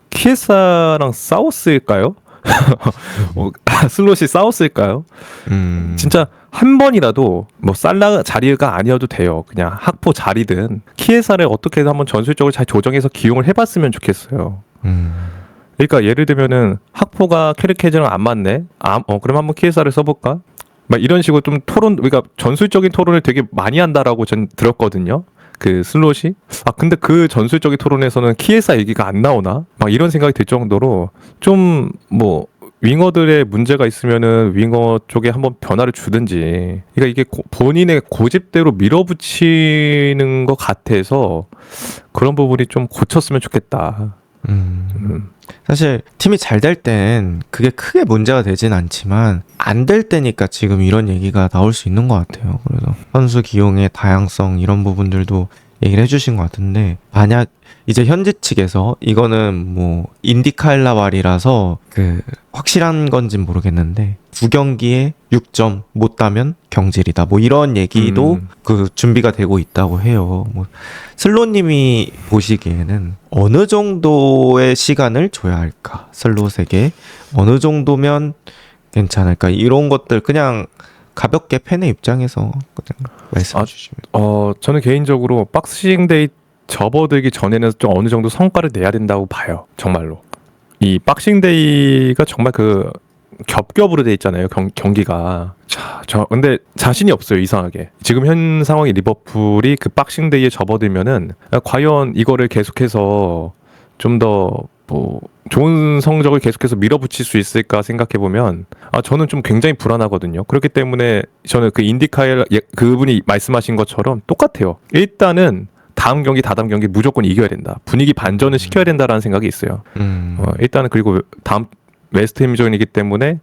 키에사랑 싸웠을까요? 슬롯이 싸웠을까요? 진짜 한 번이라도 뭐 살라 자리가 아니어도 돼요. 그냥 학포 자리든 키에사를 어떻게든 한번 전술적으로 잘 조정해서 기용을 해봤으면 좋겠어요. 그러니까 예를 들면은 학포가 케르케즈랑 안 맞네. 그럼 한번 키에사를 써볼까? 막 이런 식으로 좀 그러니까 전술적인 토론을 되게 많이 한다라고 전 들었거든요. 그 슬롯이 근데 그 전술적인 토론에서는 키에사 얘기가 안 나오나 막 이런 생각이 들 정도로 좀 뭐 윙어들의 문제가 있으면은 윙어 쪽에 한번 변화를 주든지 그러니까 이게 본인의 고집대로 밀어붙이는 것 같아서 그런 부분이 좀 고쳤으면 좋겠다. 사실 팀이 잘 될 땐 그게 크게 문제가 되진 않지만 안 될 때니까 지금 이런 얘기가 나올 수 있는 것 같아요. 그래서 선수 기용의 다양성 이런 부분들도 얘기를 해주신 것 같은데 만약 이제 현지 측에서 이거는 뭐 인디칼라왈이라서 그 확실한 건진 모르겠는데 두 경기에 6점 못 따면 경질이다. 뭐 이런 얘기도 그 준비가 되고 있다고 해요. 뭐 슬롯님이 보시기에는 어느 정도의 시간을 줘야 할까? 슬롯에게 어느 정도면 괜찮을까? 이런 것들 그냥 가볍게 팬의 입장에서 그냥 말씀해 주시면. 저는 개인적으로 박싱 데이 접어들기 전에는 좀 어느 정도 성과를 내야 된다고 봐요. 정말로. 이 박싱 데이가 정말 그 겹겹으로 돼 있잖아요. 경기가. 저 근데 자신이 없어요. 이상하게. 지금 현 상황이 리버풀이 그 박싱 데이에 접어들면은 과연 이거를 계속해서 좀 더 뭐 좋은 성적을 계속해서 밀어붙일 수 있을까 생각해 보면 저는 좀 굉장히 불안하거든요. 그렇기 때문에 저는 그 인디카엘 그분이 말씀하신 것처럼 똑같아요. 일단은 다음 경기, 다다음 경기 무조건 이겨야 된다. 분위기 반전을 시켜야 된다라는 생각이 있어요. 일단은 그리고 다음 웨스트햄전이기 때문에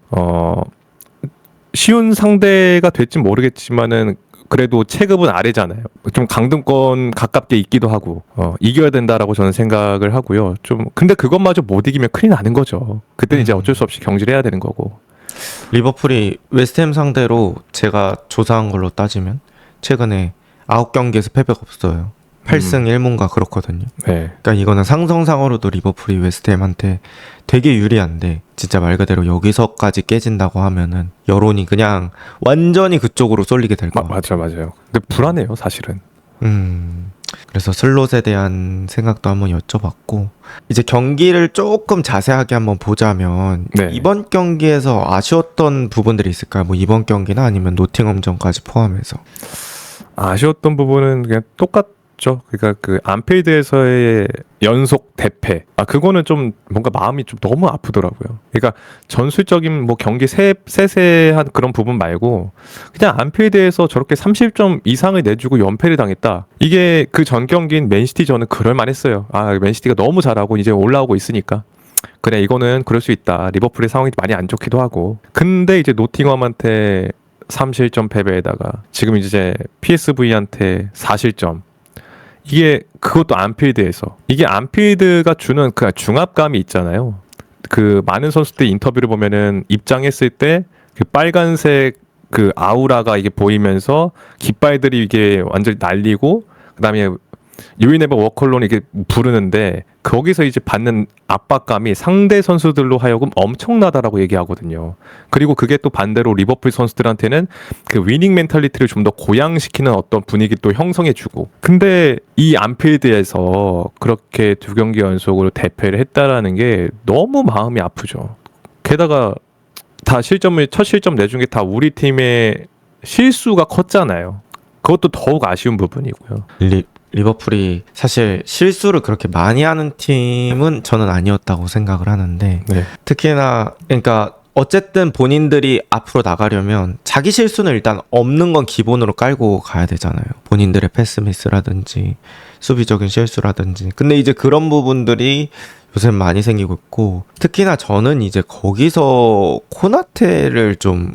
쉬운 상대가 될지 모르겠지만은 그래도 체급은 아래잖아요. 좀 강등권 가깝게 있기도 하고 이겨야 된다라고 저는 생각을 하고요. 좀 근데 그것마저 못 이기면 큰일 나는 거죠. 그때는 이제 어쩔 수 없이 경질해야 되는 거고. 리버풀이 웨스트햄 상대로 제가 조사한 걸로 따지면 최근에 9경기에서 패배가 없어요. 8승 1무인가 그렇거든요. 네. 그러니까 이거는 상성상으로도 리버풀이 웨스트햄한테 되게 유리한데 진짜 말 그대로 여기서까지 깨진다고 하면은 여론이 그냥 완전히 그쪽으로 쏠리게 될 것 같아요. 맞아요. 근데 불안해요, 사실은. 그래서 슬롯에 대한 생각도 한번 여쭤봤고 이제 경기를 조금 자세하게 한번 보자면 네. 이번 경기에서 아쉬웠던 부분들이 있을까요? 뭐 이번 경기나 아니면 노팅엄전까지 포함해서. 아쉬웠던 부분은 그냥 그러니까 그 안필드에서의 연속 대패. 그거는 좀 뭔가 마음이 좀 너무 아프더라고요. 그러니까 전술적인 뭐 경기 세세한 그런 부분 말고 그냥 안필드에서 저렇게 30점 이상을 내주고 연패를 당했다. 이게 그 전 경기인 맨시티 저는 그럴 만했어요. 맨시티가 너무 잘하고 이제 올라오고 있으니까. 그래 이거는 그럴 수 있다. 리버풀의 상황이 많이 안 좋기도 하고. 근데 이제 노팅엄한테 3실점 패배에다가 지금 이제 PSV한테 4실점. 이게 그것도 안필드에서 이게 안필드가 주는 그 중압감이 있잖아요. 그 많은 선수들 인터뷰를 보면은 입장했을 때 그 빨간색 그 아우라가 이게 보이면서 깃발들이 이게 완전히 날리고 그다음에 유인에버 워컬론 이게 부르는데 거기서 이제 받는 압박감이 상대 선수들로 하여금 엄청나다라고 얘기하거든요. 그리고 그게 또 반대로 리버풀 선수들한테는 그 위닝 멘탈리티를 좀 더 고양시키는 어떤 분위기 또 형성해주고. 근데 이 안필드에서 그렇게 두 경기 연속으로 대패를 했다라는 게 너무 마음이 아프죠. 게다가 다 첫 실점 내준 게 다 우리 팀의 실수가 컸잖아요. 그것도 더욱 아쉬운 부분이고요. 리버풀이 사실 실수를 그렇게 많이 하는 팀은 저는 아니었다고 생각을 하는데 네. 특히나 그러니까 어쨌든 본인들이 앞으로 나가려면 자기 실수는 일단 없는 건 기본으로 깔고 가야 되잖아요. 본인들의 패스미스라든지 수비적인 실수라든지. 근데 이제 그런 부분들이 요새 많이 생기고 있고 특히나 저는 이제 거기서 코나테를 좀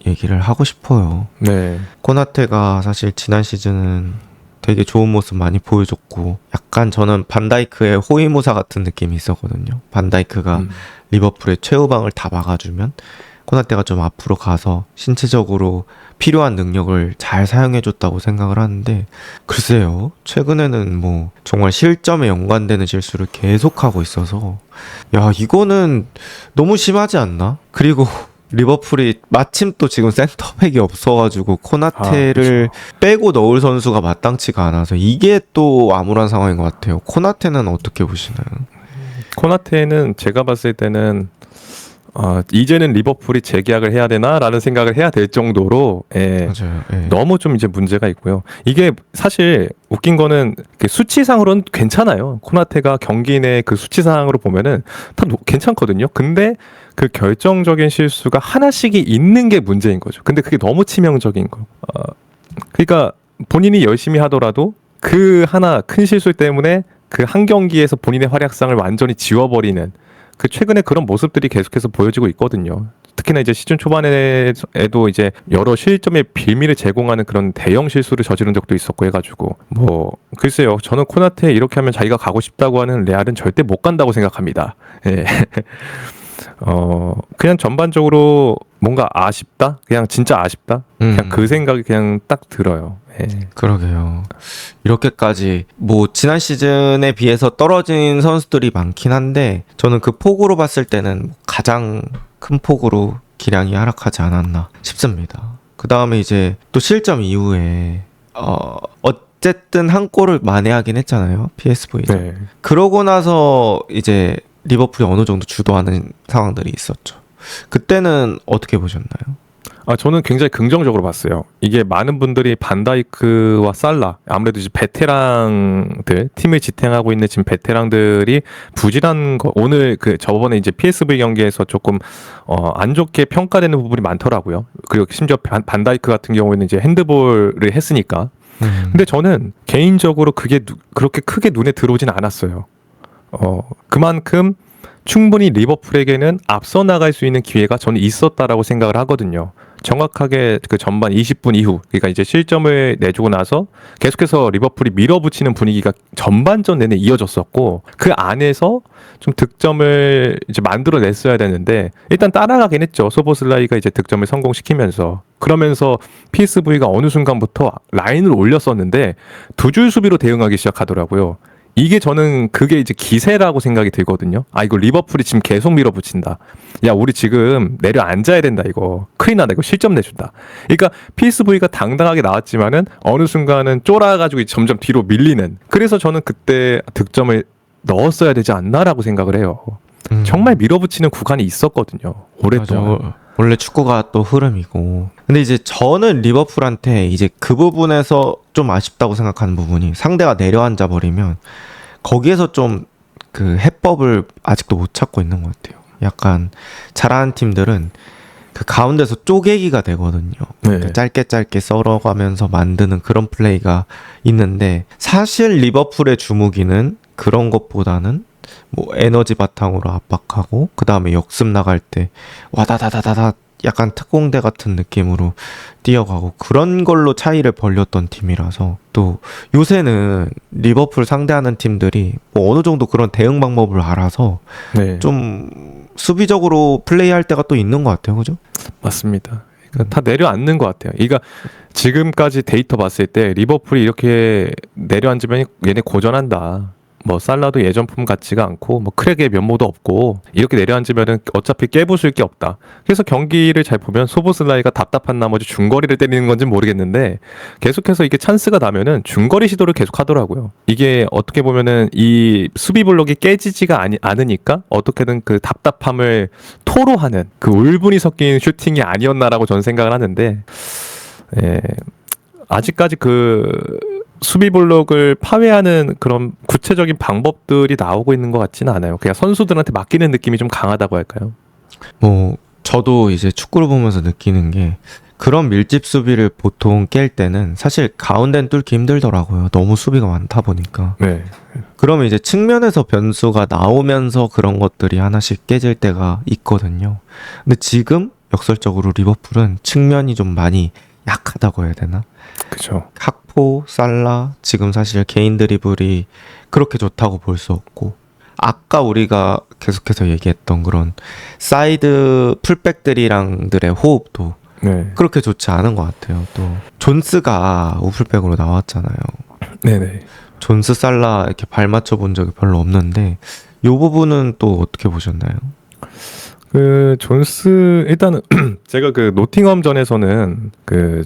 얘기를 하고 싶어요. 네. 코나테가 사실 지난 시즌은 되게 좋은 모습 많이 보여줬고 약간 저는 반다이크의 호위무사 같은 느낌이 있었거든요. 반다이크가 리버풀의 최후방을 다 막아주면 코나테가 좀 앞으로 가서 신체적으로 필요한 능력을 잘 사용해줬다고 생각을 하는데 글쎄요. 최근에는 뭐 정말 실점에 연관되는 실수를 계속하고 있어서 야 이거는 너무 심하지 않나? 그리고 리버풀이 마침 또 지금 센터백이 없어가지고 코나테를 빼고 넣을 선수가 마땅치가 않아서 이게 또 암울한 상황인 것 같아요. 코나테는 어떻게 보시나요? 코나테는 제가 봤을 때는 이제는 리버풀이 재계약을 해야 되나라는 생각을 해야 될 정도로 맞아요. 너무 좀 이제 문제가 있고요. 이게 사실 웃긴 거는 수치상으로는 괜찮아요. 코나테가 경기 내 그 수치상으로 보면은 다 괜찮거든요. 근데 그 결정적인 실수가 하나씩이 있는 게 문제인 거죠. 근데 그게 너무 치명적인 거. 그러니까 본인이 열심히 하더라도 그 하나 큰 실수 때문에 그 한 경기에서 본인의 활약상을 완전히 지워버리는 그 최근에 그런 모습들이 계속해서 보여지고 있거든요. 특히나 이제 시즌 초반에도 이제 여러 실점의 빌미를 제공하는 그런 대형 실수를 저지른 적도 있었고 해가지고 뭐 글쎄요. 저는 코나테 이렇게 하면 자기가 가고 싶다고 하는 레알은 절대 못 간다고 생각합니다. 예. 그냥 전반적으로 뭔가 아쉽다? 그냥 진짜 아쉽다? 그냥 그 생각이 그냥 딱 들어요. 예. 그러게요. 이렇게까지 뭐 지난 시즌에 비해서 떨어진 선수들이 많긴 한데 저는 그 폭으로 봤을 때는 가장 큰 폭으로 기량이 하락하지 않았나 싶습니다. 그 다음에 이제 또 실점 이후에 어쨌든 한 골을 만회하긴 했잖아요. PSV. 네. 그러고 나서 이제 리버풀이 어느 정도 주도하는 상황들이 있었죠. 그때는 어떻게 보셨나요? 저는 굉장히 긍정적으로 봤어요. 이게 많은 분들이 반다이크와 살라, 아무래도 이제 베테랑들, 팀을 지탱하고 있는 지금 베테랑들이 부진한 거, 오늘 저번에 이제 PSV 경기에서 조금, 안 좋게 평가되는 부분이 많더라고요. 그리고 심지어 반다이크 같은 경우에는 이제 핸드볼을 했으니까. 근데 저는 개인적으로 그게 그렇게 크게 눈에 들어오진 않았어요. 그만큼 충분히 리버풀에게는 앞서 나갈 수 있는 기회가 저는 있었다라고 생각을 하거든요. 정확하게 그 전반 20분 이후, 그러니까 이제 실점을 내주고 나서 계속해서 리버풀이 밀어붙이는 분위기가 전반전 내내 이어졌었고, 그 안에서 좀 득점을 이제 만들어냈어야 되는데 일단 따라가긴 했죠. 소보슬라이가 이제 득점을 성공시키면서. 그러면서 PSV가 어느 순간부터 라인을 올렸었는데 두 줄 수비로 대응하기 시작하더라고요. 이게 저는 그게 이제 기세라고 생각이 들거든요. 이거 리버풀이 지금 계속 밀어붙인다. 야, 우리 지금 내려앉아야 된다, 이거. 큰일 나다, 이거 실점 내준다. 그러니까 PSV가 당당하게 나왔지만은 어느 순간은 쫄아가지고 점점 뒤로 밀리는. 그래서 저는 그때 득점을 넣었어야 되지 않나라고 생각을 해요. 정말 밀어붙이는 구간이 있었거든요. 오랫동안. 맞아. 원래 축구가 또 흐름이고. 근데 이제 저는 리버풀한테 이제 그 부분에서 좀 아쉽다고 생각하는 부분이 상대가 내려앉아 버리면 거기에서 좀 그 해법을 아직도 못 찾고 있는 것 같아요. 약간 잘하는 팀들은 그 가운데서 쪼개기가 되거든요. 네. 짧게 썰어가면서 만드는 그런 플레이가 있는데 사실 리버풀의 주무기는 그런 것보다는 뭐 에너지 바탕으로 압박하고 그 다음에 역습 나갈 때 와다다다다다 약간 특공대 같은 느낌으로 뛰어가고 그런 걸로 차이를 벌렸던 팀이라서 또 요새는 리버풀 상대하는 팀들이 뭐 어느 정도 그런 대응 방법을 알아서 네. 좀 수비적으로 플레이할 때가 또 있는 것 같아요. 그죠? 맞습니다. 그러니까 다 내려앉는 것 같아요. 그러니까 지금까지 데이터 봤을 때 리버풀이 이렇게 내려앉으면 얘네 고전한다. 뭐 살라도 예전품 같지가 않고 뭐 크랙의 면모도 없고 이렇게 내려앉으면은 어차피 깨부술 게 없다. 그래서 경기를 잘 보면 소보슬라이가 답답한 나머지 중거리를 때리는 건지 모르겠는데 계속해서 이게 찬스가 나면은 중거리 시도를 계속 하더라고요. 이게 어떻게 보면은 이 수비 블록이 깨지지가 않으니까 어떻게든 그 답답함을 토로하는 그 울분이 섞인 슈팅이 아니었나라고 저는 생각을 하는데, 아직까지 수비 블록을 파괴하는 그런 구체적인 방법들이 나오고 있는 것 같지는 않아요. 그냥 선수들한테 맡기는 느낌이 좀 강하다고 할까요? 뭐 저도 이제 축구를 보면서 느끼는 게 그런 밀집 수비를 보통 깰 때는 사실 가운데는 뚫기 힘들더라고요. 너무 수비가 많다 보니까. 네. 그러면 이제 측면에서 변수가 나오면서 그런 것들이 하나씩 깨질 때가 있거든요. 근데 지금 역설적으로 리버풀은 측면이 좀 많이 약하다고 해야 되나? 그죠. 학포, 살라, 지금 사실 개인 드리블이 그렇게 좋다고 볼 수 없고 아까 우리가 계속해서 얘기했던 그런 사이드 풀백들이랑들의 호흡도 네. 그렇게 좋지 않은 것 같아요. 또 존스가 우풀백으로 나왔잖아요. 네네. 존스, 살라 이렇게 발 맞춰 본 적이 별로 없는데 이 부분은 또 어떻게 보셨나요? 존스, 일단은, 제가 노팅엄전에서는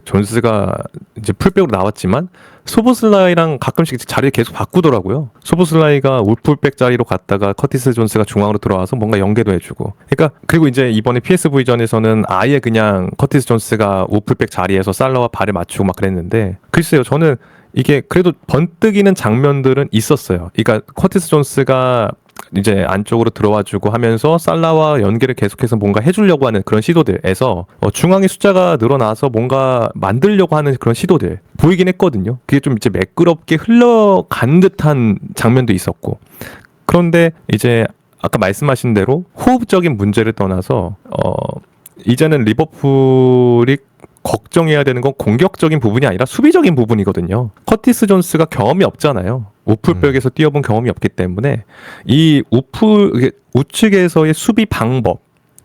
존스가 이제 풀백으로 나왔지만, 소보슬라이랑 가끔씩 자리를 계속 바꾸더라고요. 소보슬라이가 울풀백 자리로 갔다가 커티스 존스가 중앙으로 들어와서 뭔가 연계도 해주고. 그러니까, 그리고 이제 이번에 PSV전에서는 아예 그냥 커티스 존스가 울풀백 자리에서 살라와 발을 맞추고 막 그랬는데, 글쎄요, 저는 이게 그래도 번뜩이는 장면들은 있었어요. 그러니까 커티스 존스가 이제 안쪽으로 들어와주고 하면서 살라와 연계를 계속해서 뭔가 해주려고 하는 그런 시도들에서 중앙의 숫자가 늘어나서 뭔가 만들려고 하는 그런 시도들 보이긴 했거든요. 그게 좀 이제 매끄럽게 흘러간 듯한 장면도 있었고, 그런데 이제 아까 말씀하신 대로 호흡적인 문제를 떠나서 이제는 리버풀이 걱정해야 되는 건 공격적인 부분이 아니라 수비적인 부분이거든요. 커티스 존스가 경험이 없잖아요. 우풀백에서 뛰어본 경험이 없기 때문에 이 우측에서의 수비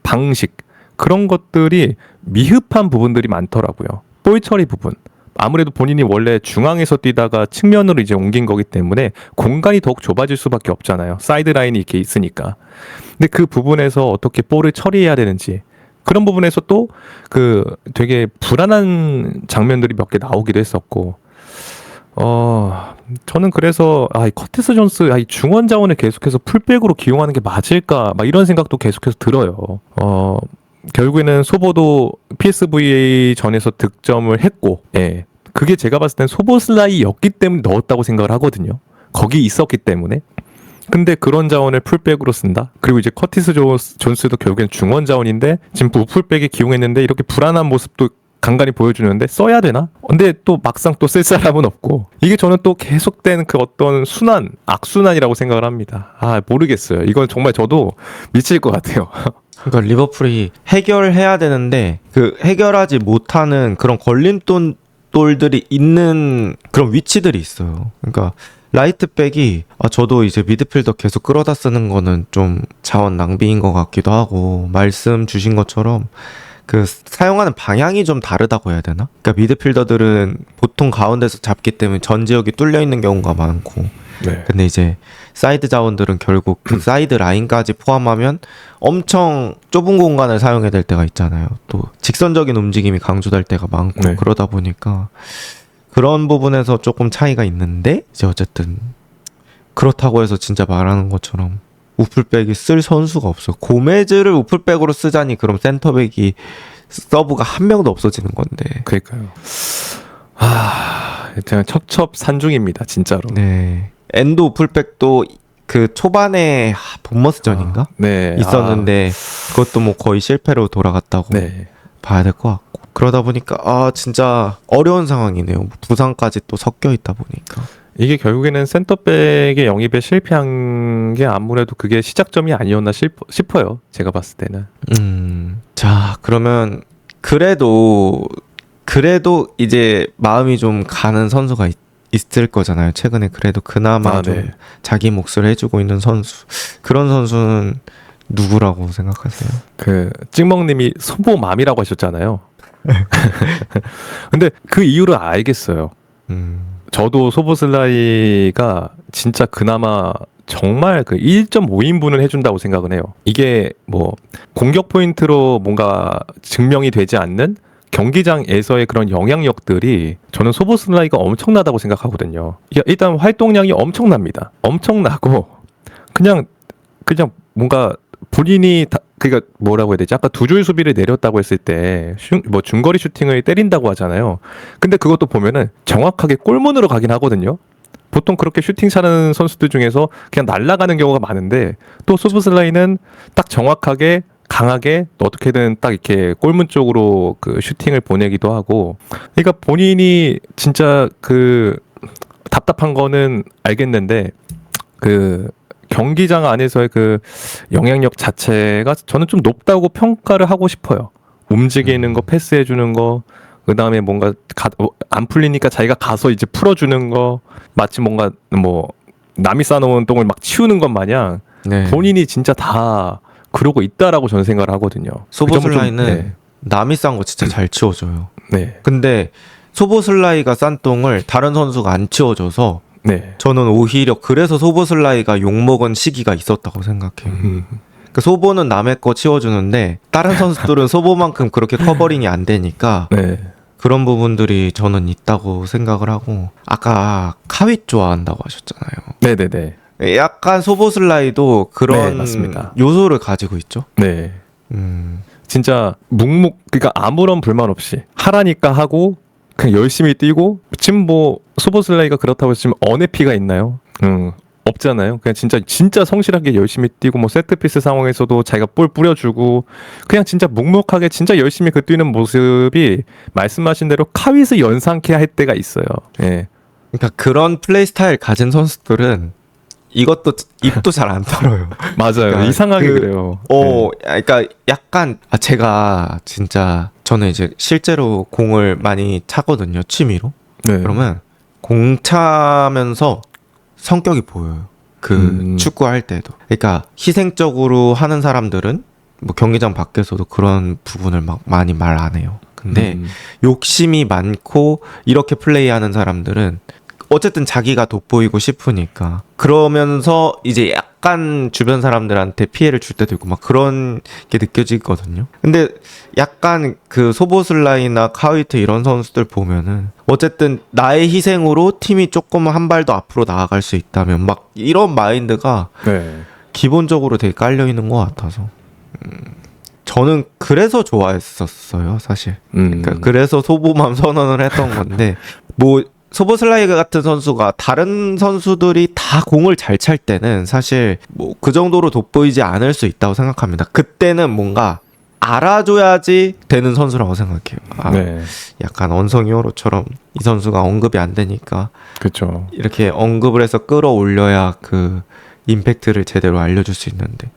방식, 그런 것들이 미흡한 부분들이 많더라고요. 볼 처리 부분. 아무래도 본인이 원래 중앙에서 뛰다가 측면으로 이제 옮긴 거기 때문에 공간이 더욱 좁아질 수밖에 없잖아요. 사이드 라인이 이렇게 있으니까. 근데 그 부분에서 어떻게 볼을 처리해야 되는지 그런 부분에서 또 그 되게 불안한 장면들이 몇 개 나오기도 했었고, 저는 그래서 이 커티스 존스 이 중원 자원을 계속해서 풀백으로 기용하는 게 맞을까 막 이런 생각도 계속해서 들어요. 결국에는 소보도 PSV 전에서 득점을 했고, 예. 그게 제가 봤을 땐 소보슬라이였기 때문에 넣었다고 생각을 하거든요. 거기 있었기 때문에. 근데 그런 자원을 풀백으로 쓴다? 그리고 이제 커티스 존스도 결국엔 중원 자원인데 지금 우풀백에 기용했는데 이렇게 불안한 모습도 간간히 보여주는데 써야 되나? 근데 또 막상 또 쓸 사람은 없고, 이게 저는 또 계속된 그 어떤 순환, 악순환이라고 생각을 합니다. 모르겠어요. 이건 정말 저도 미칠 것 같아요. 그러니까 리버풀이 해결해야 되는데 그 해결하지 못하는 그런 걸림돌들이 있는 그런 위치들이 있어요. 그러니까 라이트백이 저도 이제 미드필더 계속 끌어다 쓰는 거는 좀 자원 낭비인 것 같기도 하고, 말씀 주신 것처럼 그 사용하는 방향이 좀 다르다고 해야 되나? 그러니까 미드필더들은 보통 가운데서 잡기 때문에 전 지역이 뚫려 있는 경우가 많고, 네. 근데 이제 사이드 자원들은 결국 그 사이드 라인까지 포함하면 엄청 좁은 공간을 사용해야 될 때가 있잖아요. 또 직선적인 움직임이 강조될 때가 많고, 네. 그러다 보니까 그런 부분에서 조금 차이가 있는데, 이제 어쨌든 그렇다고 해서 진짜 말하는 것처럼 우풀백이 쓸 선수가 없어. 고메즈를 우풀백으로 쓰자니 그럼 센터백이 서브가 한 명도 없어지는 건데. 그러니까요. 그냥 첩첩산중입니다, 진짜로. 네. 엔도 우풀백도 그 초반에 본머스전인가? 네. 있었는데 그것도 뭐 거의 실패로 돌아갔다고 네. 봐야 될 것 같고. 그러다 보니까 진짜 어려운 상황이네요. 부상까지 또 섞여 있다 보니까. 이게 결국에는 센터백의 영입에 실패한 게 아무래도 그게 시작점이 아니었나 싶어요. 제가 봤을 때는. 자, 그러면 그래도 이제 마음이 좀 가는 선수가 있을 거잖아요. 최근에 그래도 그나마 좀 네. 자기 몫을 해주고 있는 선수. 그런 선수는 누구라고 생각하세요? 찍먹님이 소보맘이라고 하셨잖아요. 근데 그 이유를 알겠어요. 저도 소보슬라이가 진짜 그나마 정말 그 1.5인분을 해준다고 생각은 해요. 이게 뭐 공격 포인트로 뭔가 증명이 되지 않는 경기장에서의 그런 영향력들이 저는 소보슬라이가 엄청나다고 생각하거든요. 일단 활동량이 엄청납니다. 엄청나고 그냥 뭔가 본인이 그러니까 뭐라고 해야 되지? 아까 두 줄 수비를 내렸다고 했을 때 뭐 중거리 슈팅을 때린다고 하잖아요. 근데 그것도 보면은 정확하게 골문으로 가긴 하거든요. 보통 그렇게 슈팅 차는 선수들 중에서 그냥 날아가는 경우가 많은데, 또 소보슬라이는 딱 정확하게 강하게 어떻게든 딱 이렇게 골문 쪽으로 그 슈팅을 보내기도 하고. 그러니까 본인이 진짜 그 답답한 거는 알겠는데 경기장 안에서의 그 영향력 자체가 저는 좀 높다고 평가를 하고 싶어요. 움직이는 거, 패스해주는 거, 그 다음에 뭔가 안 풀리니까 자기가 가서 이제 풀어주는 거, 마치 뭔가 뭐 남이 쌓아놓은 똥을 막 치우는 것 마냥 네. 본인이 진짜 다 그러고 있다라고 저는 생각을 하거든요. 소보슬라이는 남이 싼 거 진짜 잘 치워줘요. 네. 근데 소보슬라이가 싼 똥을 다른 선수가 안 치워줘서 네. 저는 오히려 그래서 소보슬라이가 욕먹은 시기가 있었다고 생각해요. 그러니까 소보는 남의 거 치워주는데 다른 선수들은 소보만큼 그렇게 커버링이 안 되니까 네. 그런 부분들이 저는 있다고 생각을 하고, 아까 카윗 좋아한다고 하셨잖아요. 네네네. 약간 소보슬라이도 네, 그런 맞습니다. 요소를 가지고 있죠. 네. 진짜 그러니까 아무런 불만 없이 하라니까 하고 그냥 열심히 뛰고, 지금 뭐 소보슬라이가 그렇다고 했지만 언해피가 있나요? 없잖아요. 그냥 진짜 성실하게 열심히 뛰고, 뭐 세트피스 상황에서도 자기가 볼 뿌려주고, 그냥 진짜 묵묵하게 진짜 열심히 뛰는 모습이 말씀하신 대로 카윗을 연상케 할 때가 있어요. 예. 그러니까 그런 플레이 스타일 가진 선수들은 이것도 입도 잘 안 털어요. 맞아요. 그러니까 이상하게 그래요. 그러니까 약간 제가 진짜 저는 이제 실제로 공을 많이 차거든요, 취미로. 네. 그러면 공 차면서 성격이 보여요. 그 축구할 때도. 그러니까 희생적으로 하는 사람들은 뭐 경기장 밖에서도 그런 부분을 막 많이 말 안 해요. 근데 욕심이 많고 이렇게 플레이하는 사람들은 어쨌든 자기가 돋보이고 싶으니까 그러면서 이제 약간 주변 사람들한테 피해를 줄 때도 있고 막 그런 게 느껴지거든요. 근데 약간 그 소보슬라이나 카위트 이런 선수들 보면은 어쨌든 나의 희생으로 팀이 조금 한 발 더 앞으로 나아갈 수 있다면 막 이런 마인드가 네. 기본적으로 되게 깔려 있는 것 같아서 저는 그래서 좋아했었어요, 사실. 그러니까 그래서 소보만 선언을 했던 건데 뭐 소보슬라이가 같은 선수가 다른 선수들이 다 공을 잘 찰 때는 사실 뭐 그 정도로 돋보이지 않을 수 있다고 생각합니다. 그때는 뭔가 알아줘야지 되는 선수라고 생각해요. 네. 약간 언성이 어로처럼 이 선수가 언급이 안 되니까 그렇죠. 이렇게 언급을 해서 끌어올려야 그 임팩트를 제대로 알려줄 수 있는데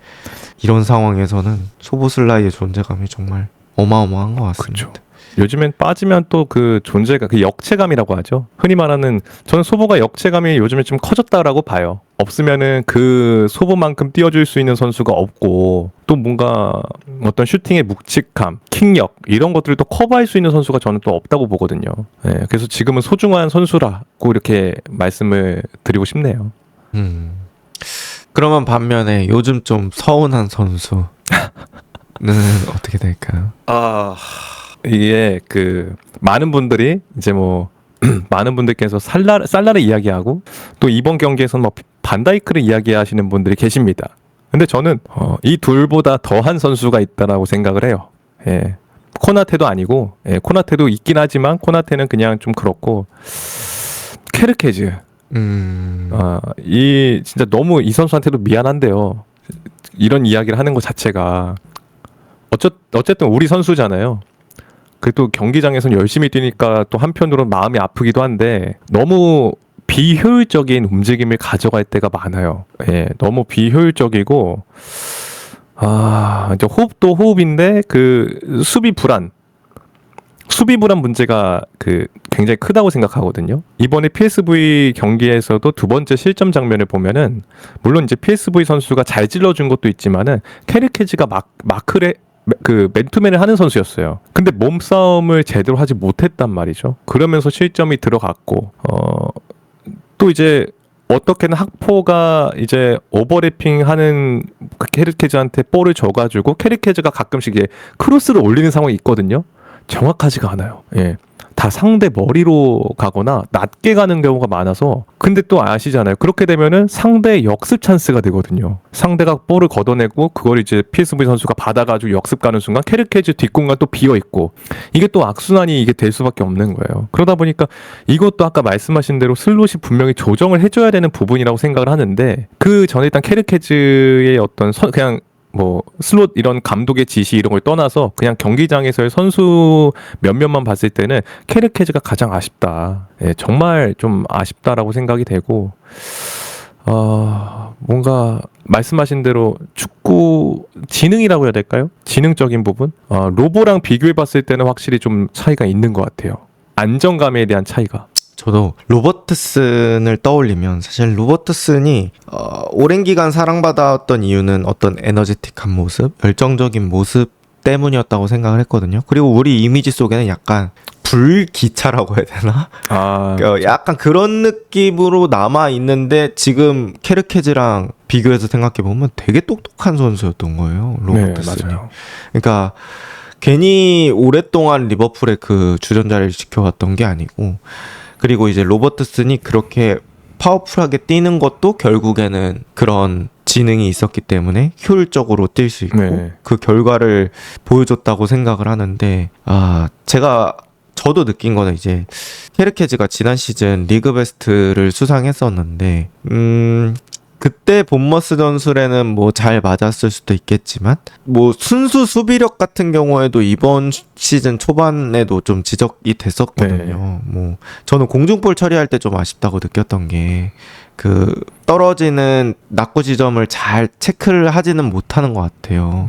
이런 상황에서는 소보슬라이의 존재감이 정말 어마어마한 것 같습니다. 그렇죠. 요즘엔 빠지면 또 그 존재가 그 역체감이라고 하죠. 흔히 말하는 저는 소보가 역체감이 요즘에 좀 커졌다라고 봐요. 없으면은 그 소보만큼 뛰어줄 수 있는 선수가 없고 또 뭔가 어떤 슈팅의 묵직함, 킥력 이런 것들을 또 커버할 수 있는 선수가 저는 또 없다고 보거든요. 네, 그래서 지금은 소중한 선수라고 이렇게 말씀을 드리고 싶네요. 그러면 반면에 요즘 좀 서운한 선수는 어떻게 될까요? 이게 그 많은 분들이 이제 뭐 많은 분들께서 살라를 이야기하고 또 이번 경기에서는 뭐 반다이크를 이야기하시는 분들이 계십니다. 근데 저는 이 둘보다 더한 선수가 있다라고 생각을 해요. 예. 코나테도 아니고, 예, 코나테도 있긴 하지만 코나테는 그냥 좀 그렇고 케르케즈. 이 진짜 너무 이 선수한테도 미안한데요. 이런 이야기를 하는 것 자체가 어쨌든 우리 선수잖아요. 그래도 경기장에서는 열심히 뛰니까 또 한편으로는 마음이 아프기도 한데 너무 비효율적인 움직임을 가져갈 때가 많아요. 예, 너무 비효율적이고 이제 호흡도 호흡인데 그 수비 불안 문제가 그 굉장히 크다고 생각하거든요. 이번에 PSV 경기에서도 두 번째 실점 장면을 보면은 물론 이제 PSV 선수가 잘 찔러준 것도 있지만은 케르케즈가 마크를 그 맨투맨을 하는 선수였어요. 근데 몸싸움을 제대로 하지 못했단 말이죠. 그러면서 실점이 들어갔고 또 이제 어떻게는 학포가 이제 오버래핑하는 그 케르케즈한테 볼을 줘가지고 케르케즈가 가끔씩 이게 크로스를 올리는 상황이 있거든요. 정확하지가 않아요. 예. 다 상대 머리로 가거나 낮게 가는 경우가 많아서 근데 또 아시잖아요. 그렇게 되면은 상대의 역습 찬스가 되거든요. 상대가 볼을 걷어내고 그걸 이제 PSV 선수가 받아가지고 역습 가는 순간 케르케즈 뒷공간 또 비어있고 이게 또 악순환이 이게 될 수밖에 없는 거예요. 그러다 보니까 이것도 아까 말씀하신 대로 슬롯이 분명히 조정을 해줘야 되는 부분이라고 생각을 하는데 그 전에 일단 케르케즈의 어떤 그냥 뭐 슬롯 이런 감독의 지시 이런 걸 떠나서 그냥 경기장에서의 선수 몇몇만 봤을 때는 케르케즈가 가장 아쉽다. 예, 정말 좀 아쉽다라고 생각이 되고 뭔가 말씀하신 대로 축구 지능이라고 해야 될까요? 지능적인 부분? 로보랑 비교해 봤을 때는 확실히 좀 차이가 있는 것 같아요. 안정감에 대한 차이가. 저도 로버트슨을 떠올리면 사실 로버트슨이 오랜 기간 사랑받았던 이유는 어떤 에너제틱한 모습, 열정적인 모습 때문이었다고 생각을 했거든요. 그리고 우리 이미지 속에는 약간 불기차라고 해야 되나? 약간 그런 느낌으로 남아 있는데 지금 케르케즈랑 비교해서 생각해 보면 되게 똑똑한 선수였던 거예요. 로버트슨이. 네, 맞아요. 그러니까 괜히 오랫동안 리버풀의 그 주전자를 지켜왔던 게 아니고. 그리고 이제 로버트슨이 그렇게 파워풀하게 뛰는 것도 결국에는 그런 지능이 있었기 때문에 효율적으로 뛸 수 있고 그 결과를 보여줬다고 생각을 하는데 저도 느낀 거는 이제 케르케즈가 지난 시즌 리그 베스트를 수상했었는데 그때 본머스 전술에는 뭐 잘 맞았을 수도 있겠지만 뭐 순수 수비력 같은 경우에도 이번 시즌 초반에도 좀 지적이 됐었거든요. 뭐 저는 공중볼 처리할 때 좀 아쉽다고 느꼈던 게 그 떨어지는 낙구 지점을 잘 체크를 하지는 못하는 것 같아요.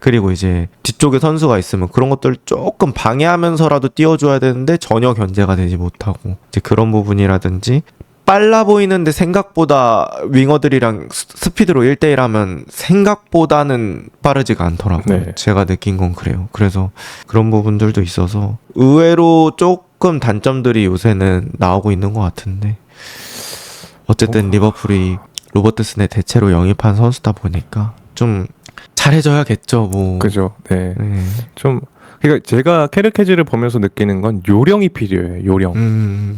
그리고 이제 뒤쪽에 선수가 있으면 그런 것들을 조금 방해하면서라도 띄워줘야 되는데 전혀 견제가 되지 못하고 이제 그런 부분이라든지 빨라 보이는데 생각보다 윙어들이랑 스피드로 1대1 하면 생각보다는 빠르지가 않더라고요. 네. 제가 느낀 건 그래요. 그래서 그런 부분들도 있어서 의외로 조금 단점들이 요새는 나오고 있는 것 같은데 어쨌든 리버풀이 로버트슨의 대체로 영입한 선수다 보니까 좀 잘해줘야겠죠. 뭐. 그죠. 네. 네. 좀 그러니까 제가 캐르케즈를 보면서 느끼는 건 요령이 필요해요. 요령.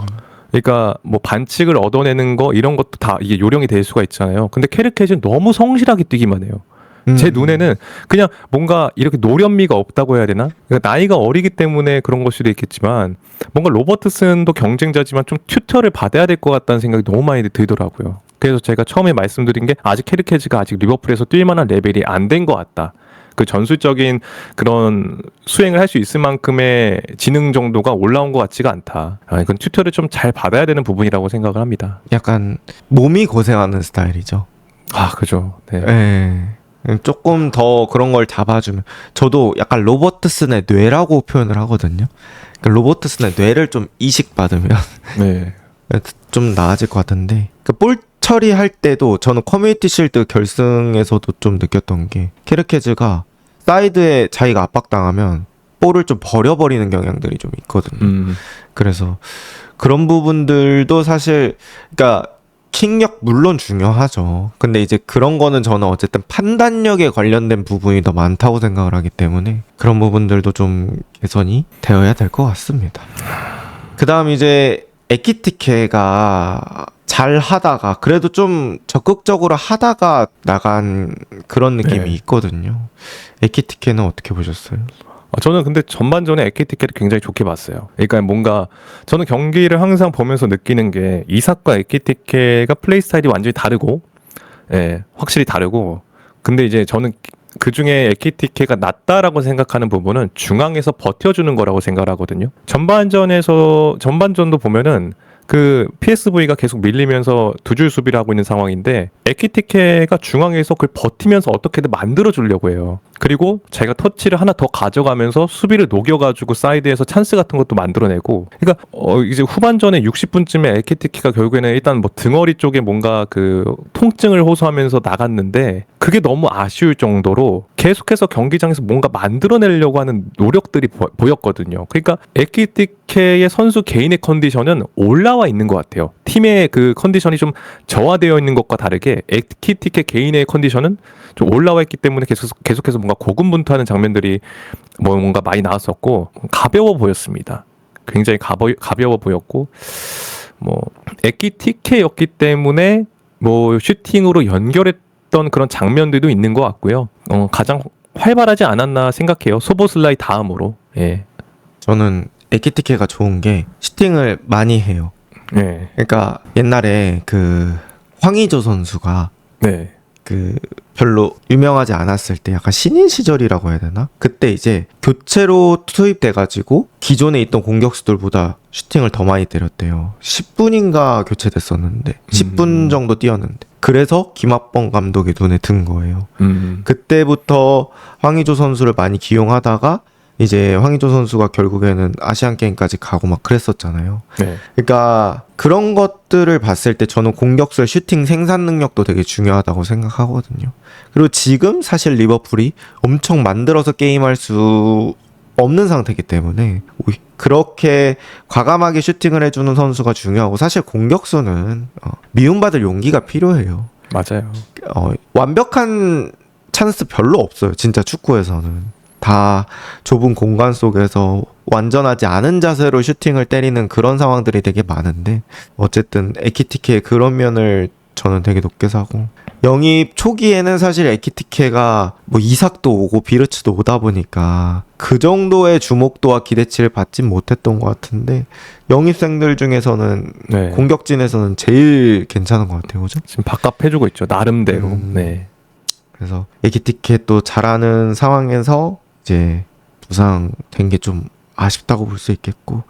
그러니까 뭐 반칙을 얻어내는 거 이런 것도 다 이게 요령이 될 수가 있잖아요. 근데 캐르케즈는 너무 성실하게 뛰기만 해요. 제 눈에는 그냥 뭔가 이렇게 노련미가 없다고 해야 되나? 그러니까 나이가 어리기 때문에 그런 걸 수도 있겠지만 뭔가 로버트슨도 경쟁자지만 좀 튜터를 받아야 될 것 같다는 생각이 너무 많이 들더라고요. 그래서 제가 처음에 말씀드린 게 아직 캐르케즈가 아직 리버풀에서 뛸 만한 레벨이 안 된 것 같다. 그 전술적인 그런 수행을 할 수 있을 만큼의 지능 정도가 올라온 것 같지가 않다. 이건 튜터를 좀 잘 받아야 되는 부분이라고 생각을 합니다. 약간 몸이 고생하는 스타일이죠. 아, 그죠. 네. 네. 조금 더 그런 걸 잡아주면 저도 약간 로버트슨의 뇌라고 표현을 하거든요. 그러니까 로버트슨의 뇌를 좀 이식받으면 네. 좀 나아질 것 같은데 볼 처리할 때도 저는 커뮤니티 실드 결승에서도 좀 느꼈던 게 캐르케즈가 사이드에 자기가 압박당하면 볼을 좀 버려버리는 경향들이 좀 있거든요. 그래서 그런 부분들도 사실 그러니까 킥력 물론 중요하죠. 근데 이제 그런 거는 저는 어쨌든 판단력에 관련된 부분이 더 많다고 생각을 하기 때문에 그런 부분들도 좀 개선이 되어야 될 것 같습니다. 그 다음 이제 에키티케가 잘 하다가 그래도 좀 적극적으로 하다가 나간 그런 느낌이 네. 있거든요. 에키티케는 어떻게 보셨어요? 저는 근데 전반전에 에키티케를 굉장히 좋게 봤어요. 그러니까 뭔가 저는 경기를 항상 보면서 느끼는 게 이삭과 에키티케가 플레이 스타일이 완전히 다르고, 예, 확실히 다르고. 근데 이제 저는 그 중에 에키티케가 낫다라고 생각하는 부분은 중앙에서 버텨주는 거라고 생각을 하거든요. 전반전도 보면은 그 PSV가 계속 밀리면서 두 줄 수비를 하고 있는 상황인데 에키티케가 중앙에서 그걸 버티면서 어떻게든 만들어 주려고 해요. 그리고 자기가 터치를 하나 더 가져가면서 수비를 녹여가지고 사이드에서 찬스 같은 것도 만들어내고 그러니까 이제 후반전에 60분쯤에 에키티케가 결국에는 일단 뭐 등허리 쪽에 뭔가 그 통증을 호소하면서 나갔는데 그게 너무 아쉬울 정도로 계속해서 경기장에서 뭔가 만들어내려고 하는 노력들이 보였거든요. 그러니까 에키티케의 선수 개인의 컨디션은 올라와 있는 것 같아요. 팀의 그 컨디션이 좀 저하되어 있는 것과 다르게 에키티케 개인의 컨디션은 좀 올라와 있기 때문에 계속해서 뭔가 고군분투하는 장면들이 뭔가 많이 나왔었고 가벼워 보였습니다. 굉장히 가벼워 보였고 뭐 에키티케였기 때문에 뭐 슈팅으로 연결했던 그런 장면들도 있는 것 같고요. 가장 활발하지 않았나 생각해요. 소보슬라이 다음으로. 예. 저는 에키티케가 좋은 게 슈팅을 많이 해요. 네. 그러니까 옛날에 그 황의조 선수가 네. 그 별로 유명하지 않았을 때 약간 신인 시절이라고 해야 되나? 그때 이제 교체로 투입돼가지고 기존에 있던 공격수들보다 슈팅을 더 많이 때렸대요. 10분인가 교체됐었는데 10분 정도 뛰었는데 그래서 김학범 감독의 눈에 든 거예요. 그때부터 황의조 선수를 많이 기용하다가 이제 황의조 선수가 결국에는 아시안 게임까지 가고 막 그랬었잖아요. 네. 그러니까 그런 것들을 봤을 때 저는 공격수의 슈팅 생산 능력도 되게 중요하다고 생각하거든요. 그리고 지금 사실 리버풀이 엄청 만들어서 게임할 수 없는 상태이기 때문에 그렇게 과감하게 슈팅을 해주는 선수가 중요하고 사실 공격수는 미움받을 용기가 필요해요. 맞아요. 완벽한 찬스 별로 없어요. 진짜 축구에서는. 다 좁은 공간 속에서 완전하지 않은 자세로 슈팅을 때리는 그런 상황들이 되게 많은데 어쨌든 에키티케의 그런 면을 저는 되게 높게 사고 영입 초기에는 사실 에키티케가 뭐 이삭도 오고 비르츠도 오다 보니까 그 정도의 주목도와 기대치를 받진 못했던 것 같은데 영입생들 중에서는 네. 공격진에서는 제일 괜찮은 것 같아요. 그죠? 지금 바깥 해주고 있죠. 나름대로. 네. 그래서 에키티케 또 잘하는 상황에서 이제 부상된 게 좀 아쉽다고 볼 수 있겠고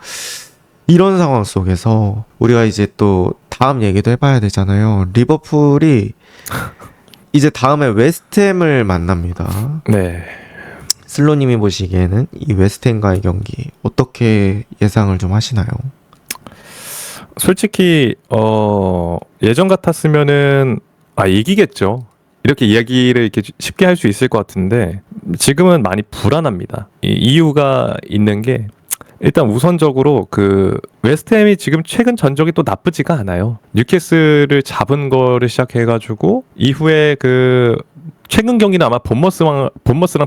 이런 상황 속에서 우리가 이제 또 다음 얘기도 해봐야 되잖아요. 리버풀이 이제 다음에 웨스트햄을 만납니다. 네. 슬로님이 보시기에는 이 웨스트햄과의 경기 어떻게 예상을 좀 하시나요? 솔직히 예전 같았으면은 이기겠죠. 이렇게 이야기를 이렇게 쉽게 할 수 있을 것 같은데 지금은 많이 불안합니다. 이 이유가 있는 게 일단 우선적으로 그 웨스트햄이 지금 최근 전적이 또 나쁘지가 않아요. 뉴캐슬을 잡은 거를 시작해가지고 이후에 그 최근 경기는 아마 본머스랑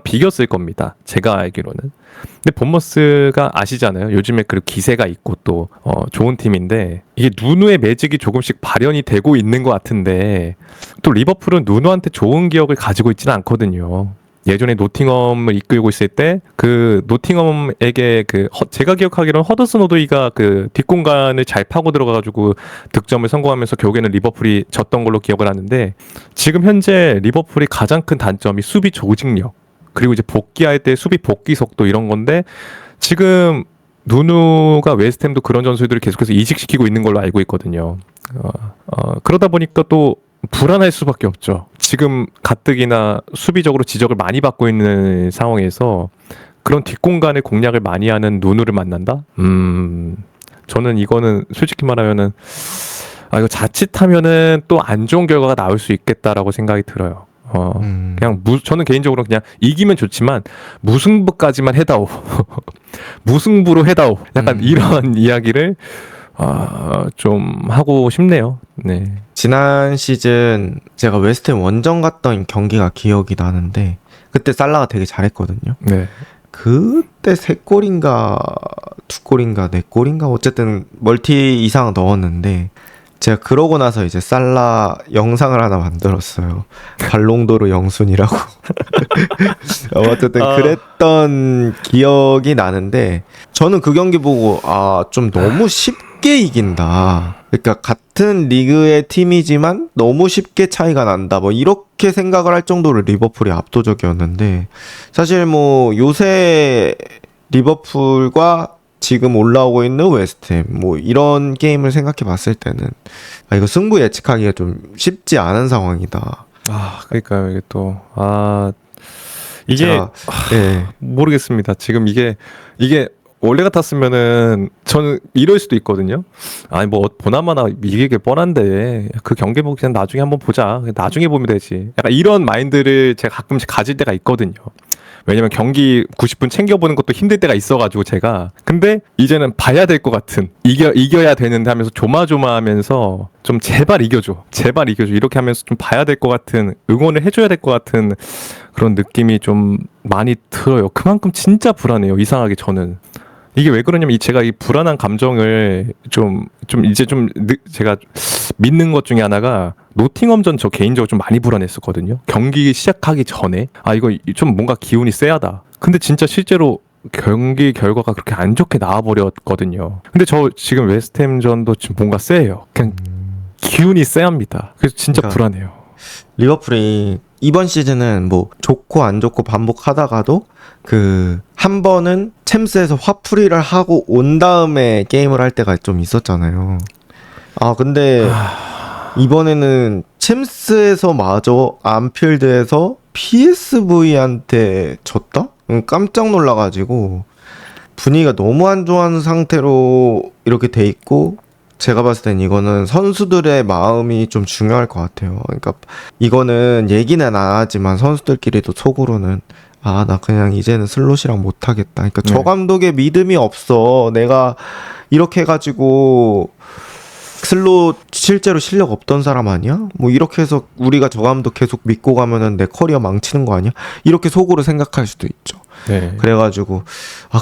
비겼을 겁니다. 제가 알기로는. 근데 본머스가 아시잖아요. 요즘에 그 기세가 있고 또 좋은 팀인데 이게 누누의 매직이 조금씩 발현이 되고 있는 것 같은데 또 리버풀은 누누한테 좋은 기억을 가지고 있지는 않거든요. 예전에 노팅엄을 이끌고 있을 때 그 노팅엄에게 제가 기억하기로는 허드슨 오도이가 그 뒷공간을 잘 파고 들어가가지고 득점을 성공하면서 결국에는 리버풀이 졌던 걸로 기억을 하는데 지금 현재 리버풀이 가장 큰 단점이 수비 조직력 그리고 이제 복귀할 때 수비 복귀 속도 이런 건데 지금 누누가 웨스트햄도 그런 전술들을 계속해서 이식시키고 있는 걸로 알고 있거든요. 그러다 보니까 또 불안할 수밖에 없죠. 지금 가뜩이나 수비적으로 지적을 많이 받고 있는 상황에서 그런 뒷공간을 공략을 많이 하는 누누를 만난다? 저는 이거는 솔직히 말하면은 이거 자칫하면은 또 안 좋은 결과가 나올 수 있겠다라고 생각이 들어요. 그냥 저는 개인적으로 그냥 이기면 좋지만 무승부까지만 해다오. 무승부로 해다오. 약간 이런 이야기를 좀 하고 싶네요. 네. 지난 시즌 제가 웨스트햄 원정 갔던 경기가 기억이 나는데 그때 살라가 되게 잘했거든요. 네. 그때 3골인가 2골인가 4골인가 어쨌든 멀티 이상 넣었는데 제가 그러고 나서 이제 살라 영상을 하나 만들었어요. 발롱도르 영순이라고. 어쨌든 그랬던 기억이 나는데 저는 그 경기 보고 좀 너무 쉽게 이긴다. 그러니까 같은 리그의 팀이지만 너무 쉽게 차이가 난다. 뭐 이렇게 생각을 할 정도로 리버풀이 압도적이었는데 사실 뭐 요새 리버풀과 지금 올라오고 있는 웨스트햄 뭐 이런 게임을 생각해 봤을 때는 이거 승부 예측하기가 좀 쉽지 않은 상황이다. 그러니까 이게 또 이게 네. 모르겠습니다. 지금 이게 원래 같았으면은 저는 이럴 수도 있거든요. 뭐 보나마나 이기게 뻔한데 그 경기 보고 그냥 나중에 한번 보자. 나중에 보면 되지. 약간 이런 마인드를 제가 가끔씩 가질 때가 있거든요. 왜냐면 경기 90분 챙겨보는 것도 힘들 때가 있어가지고 제가. 근데 이제는 봐야 될 것 같은 이겨야 되는데 하면서 조마조마하면서 좀 제발 이겨줘 이렇게 하면서 좀 봐야 될 것 같은 응원을 해줘야 될 것 같은 그런 느낌이 좀 많이 들어요. 그만큼 진짜 불안해요. 이상하게 저는. 이게 왜 그러냐면 제가 이 불안한 감정을 제가 믿는 것 중에 하나가 노팅엄전 저 개인적으로 좀 많이 불안했었거든요. 경기 시작하기 전에 이거 좀 뭔가 기운이 쎄하다. 근데 진짜 실제로 경기 결과가 그렇게 안 좋게 나와버렸거든요. 근데 저 지금 웨스트햄전도 지금 뭔가 쎄해요. 그냥 기운이 쎄합니다. 그래서 진짜 그러니까 불안해요. 리버풀이 이번 시즌은 뭐 좋고 안 좋고 반복하다가도 한 번은 챔스에서 화풀이를 하고 온 다음에 게임을 할 때가 좀 있었잖아요. 근데 이번에는 챔스에서 마저 안필드에서 PSV한테 졌다? 깜짝 놀라가지고 분위기가 너무 안 좋아하는 상태로 이렇게 돼 있고 제가 봤을 땐 이거는 선수들의 마음이 좀 중요할 것 같아요. 그러니까 이거는 얘기는 안 하지만 선수들끼리도 속으로는 나 그냥 이제는 슬롯이랑 못하겠다. 그러니까 저 감독의 믿음이 없어. 내가 이렇게 해가지고 슬롯 실제로 실력 없던 사람 아니야? 뭐 이렇게 해서 우리가 저 감독 계속 믿고 가면은 내 커리어 망치는 거 아니야? 이렇게 속으로 생각할 수도 있죠. 네. 그래가지고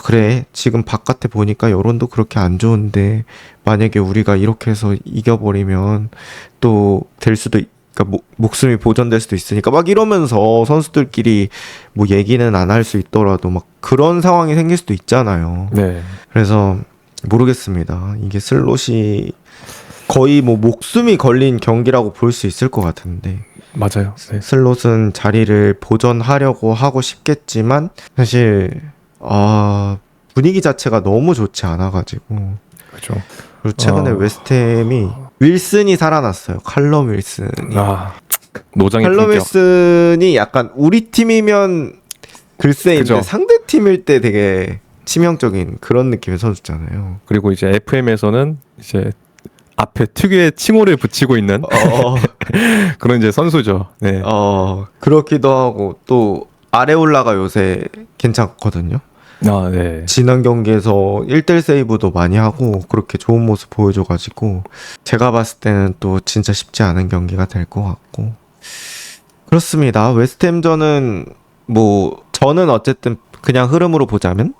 그래 지금 바깥에 보니까 여론도 그렇게 안 좋은데 만약에 우리가 이렇게 해서 이겨버리면 또 될 수도 그러니까 목숨이 보전될 수도 있으니까 막 이러면서 선수들끼리 뭐 얘기는 안 할 수 있더라도 막 그런 상황이 생길 수도 있잖아요. 네. 그래서 모르겠습니다. 이게 슬롯이 거의 뭐 목숨이 걸린 경기라고 볼 수 있을 것 같은데 맞아요. 네. 슬롯은 자리를 보존하려고 하고 싶겠지만 사실 분위기 자체가 너무 좋지 않아가지고 그렇죠. 그리고 최근에 웨스트햄이 윌슨이 살아났어요. 칼럼 윌슨이. 노장의 칼럼 품격. 윌슨이 약간 우리 팀이면 글쎄인데 그죠. 상대 팀일 때 되게 치명적인 그런 느낌의 선수잖아요. 그리고 이제 FM에서는 이제 앞에 특유의 칭호를 붙이고 있는 그런 이제 선수죠. 네. 그렇기도 하고 또 아레올라가 요새 괜찮거든요. 아, 네. 지난 경기에서 1대1 세이브도 많이 하고 그렇게 좋은 모습 보여줘가지고 제가 봤을 때는 또 진짜 쉽지 않은 경기가 될 것 같고 그렇습니다. 웨스트햄전은 뭐 저는 어쨌든 그냥 흐름으로 보자면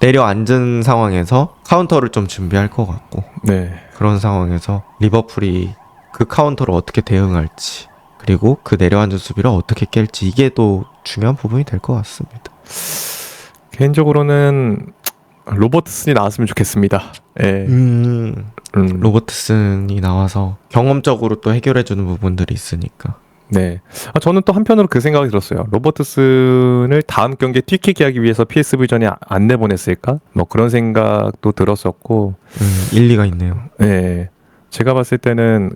내려앉은 상황에서 카운터를 좀 준비할 것 같고 네. 그런 상황에서 리버풀이 그 카운터를 어떻게 대응할지 그리고 그 내려앉은 수비를 어떻게 깰지 이게 또 중요한 부분이 될 것 같습니다. 개인적으로는 로버트슨이 나왔으면 좋겠습니다. 예. 로버트슨이 나와서 경험적으로 또 해결해주는 부분들이 있으니까. 네. 저는 또 한편으로 그 생각이 들었어요. 로버트슨을 다음 경기에 튀기게 하기 위해서 PSV전에 안 내보냈을까? 뭐 그런 생각도 들었었고. 일리가 있네요. 네. 제가 봤을 때는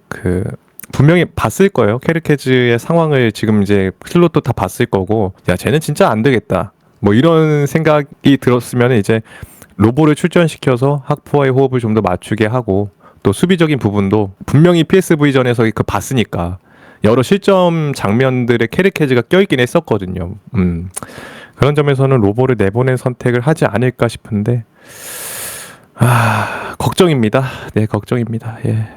분명히 봤을 거예요. 케르케즈의 상황을 지금 이제 슬롯도 다 봤을 거고, 야, 쟤는 진짜 안 되겠다. 뭐 이런 생각이 들었으면 이제 로보를 출전시켜서 학포와의 호흡을 좀 더 맞추게 하고 또 수비적인 부분도 분명히 PSV전에서 봤으니까 여러 실점 장면들의 케르케즈가 껴있긴 했었거든요. 그런 점에서는 로보를 내보낸 선택을 하지 않을까 싶은데 걱정입니다. 네, 걱정입니다. 예.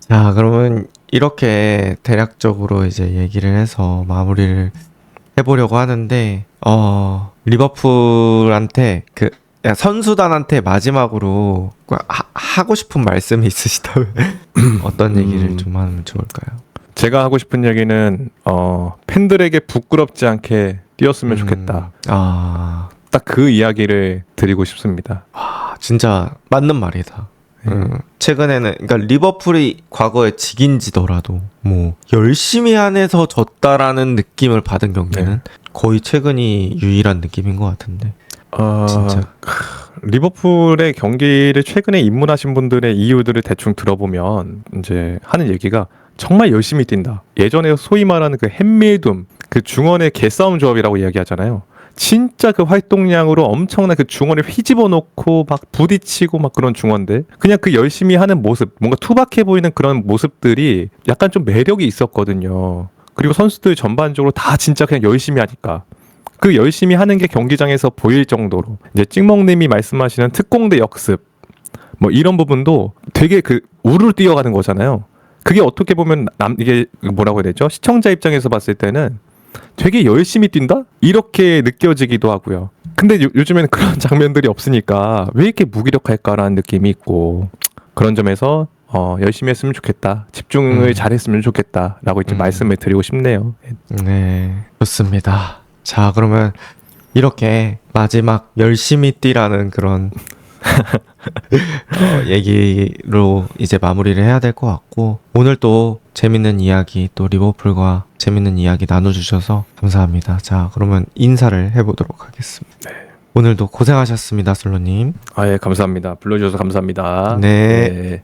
자, 그러면 이렇게 대략적으로 이제 얘기를 해서 마무리를 해보려고 하는데 리버풀한테 선수단한테 마지막으로 하고 싶은 말씀이 있으시다면 어떤 얘기를 좀 하면 좋을까요? 제가 하고 싶은 얘기는 팬들에게 부끄럽지 않게 뛰었으면 좋겠다. 딱 그 이야기를 드리고 싶습니다. 진짜 맞는 말이다. 최근에는 그러니까 리버풀이 과거에 지긴지더라도 뭐 열심히 안에서 졌다라는 느낌을 받은 경기는 거의 최근이 유일한 느낌인 것 같은데 진짜 리버풀의 경기를 최근에 입문하신 분들의 이유들을 대충 들어보면 이제 하는 얘기가 정말 열심히 뛴다. 예전에 소위 말하는 그 햄밀둠 그 중원의 개싸움 조합이라고 이야기하잖아요. 진짜 그 활동량으로 엄청난 그 중원을 휘집어 놓고 막 부딪히고 막 그런 중원들 그냥 그 열심히 하는 모습 뭔가 투박해 보이는 그런 모습들이 약간 좀 매력이 있었거든요. 그리고 선수들 전반적으로 다 진짜 그냥 열심히 하니까 그 열심히 하는 게 경기장에서 보일 정도로 이제 찍먹님이 말씀하시는 특공대 역습 뭐 이런 부분도 되게 우르르 뛰어가는 거잖아요. 그게 어떻게 보면 이게 뭐라고 해야 되죠? 시청자 입장에서 봤을 때는 되게 열심히 뛴다? 이렇게 느껴지기도 하고요. 근데 요즘에는 그런 장면들이 없으니까 왜 이렇게 무기력할까라는 느낌이 있고 그런 점에서 열심히 했으면 좋겠다. 집중을 잘했으면 좋겠다라고 이제 말씀을 드리고 싶네요. 네, 좋습니다. 자, 그러면 이렇게 마지막 열심히 뛰라는 그런 얘기로 이제 마무리를 해야 될 것 같고 오늘 또 재밌는 이야기 또 리버풀과 재밌는 이야기 나눠주셔서 감사합니다. 자, 그러면 인사를 해보도록 하겠습니다. 네. 오늘도 고생하셨습니다, 솔로님. 예, 감사합니다. 불러주셔서 감사합니다. 네. 네.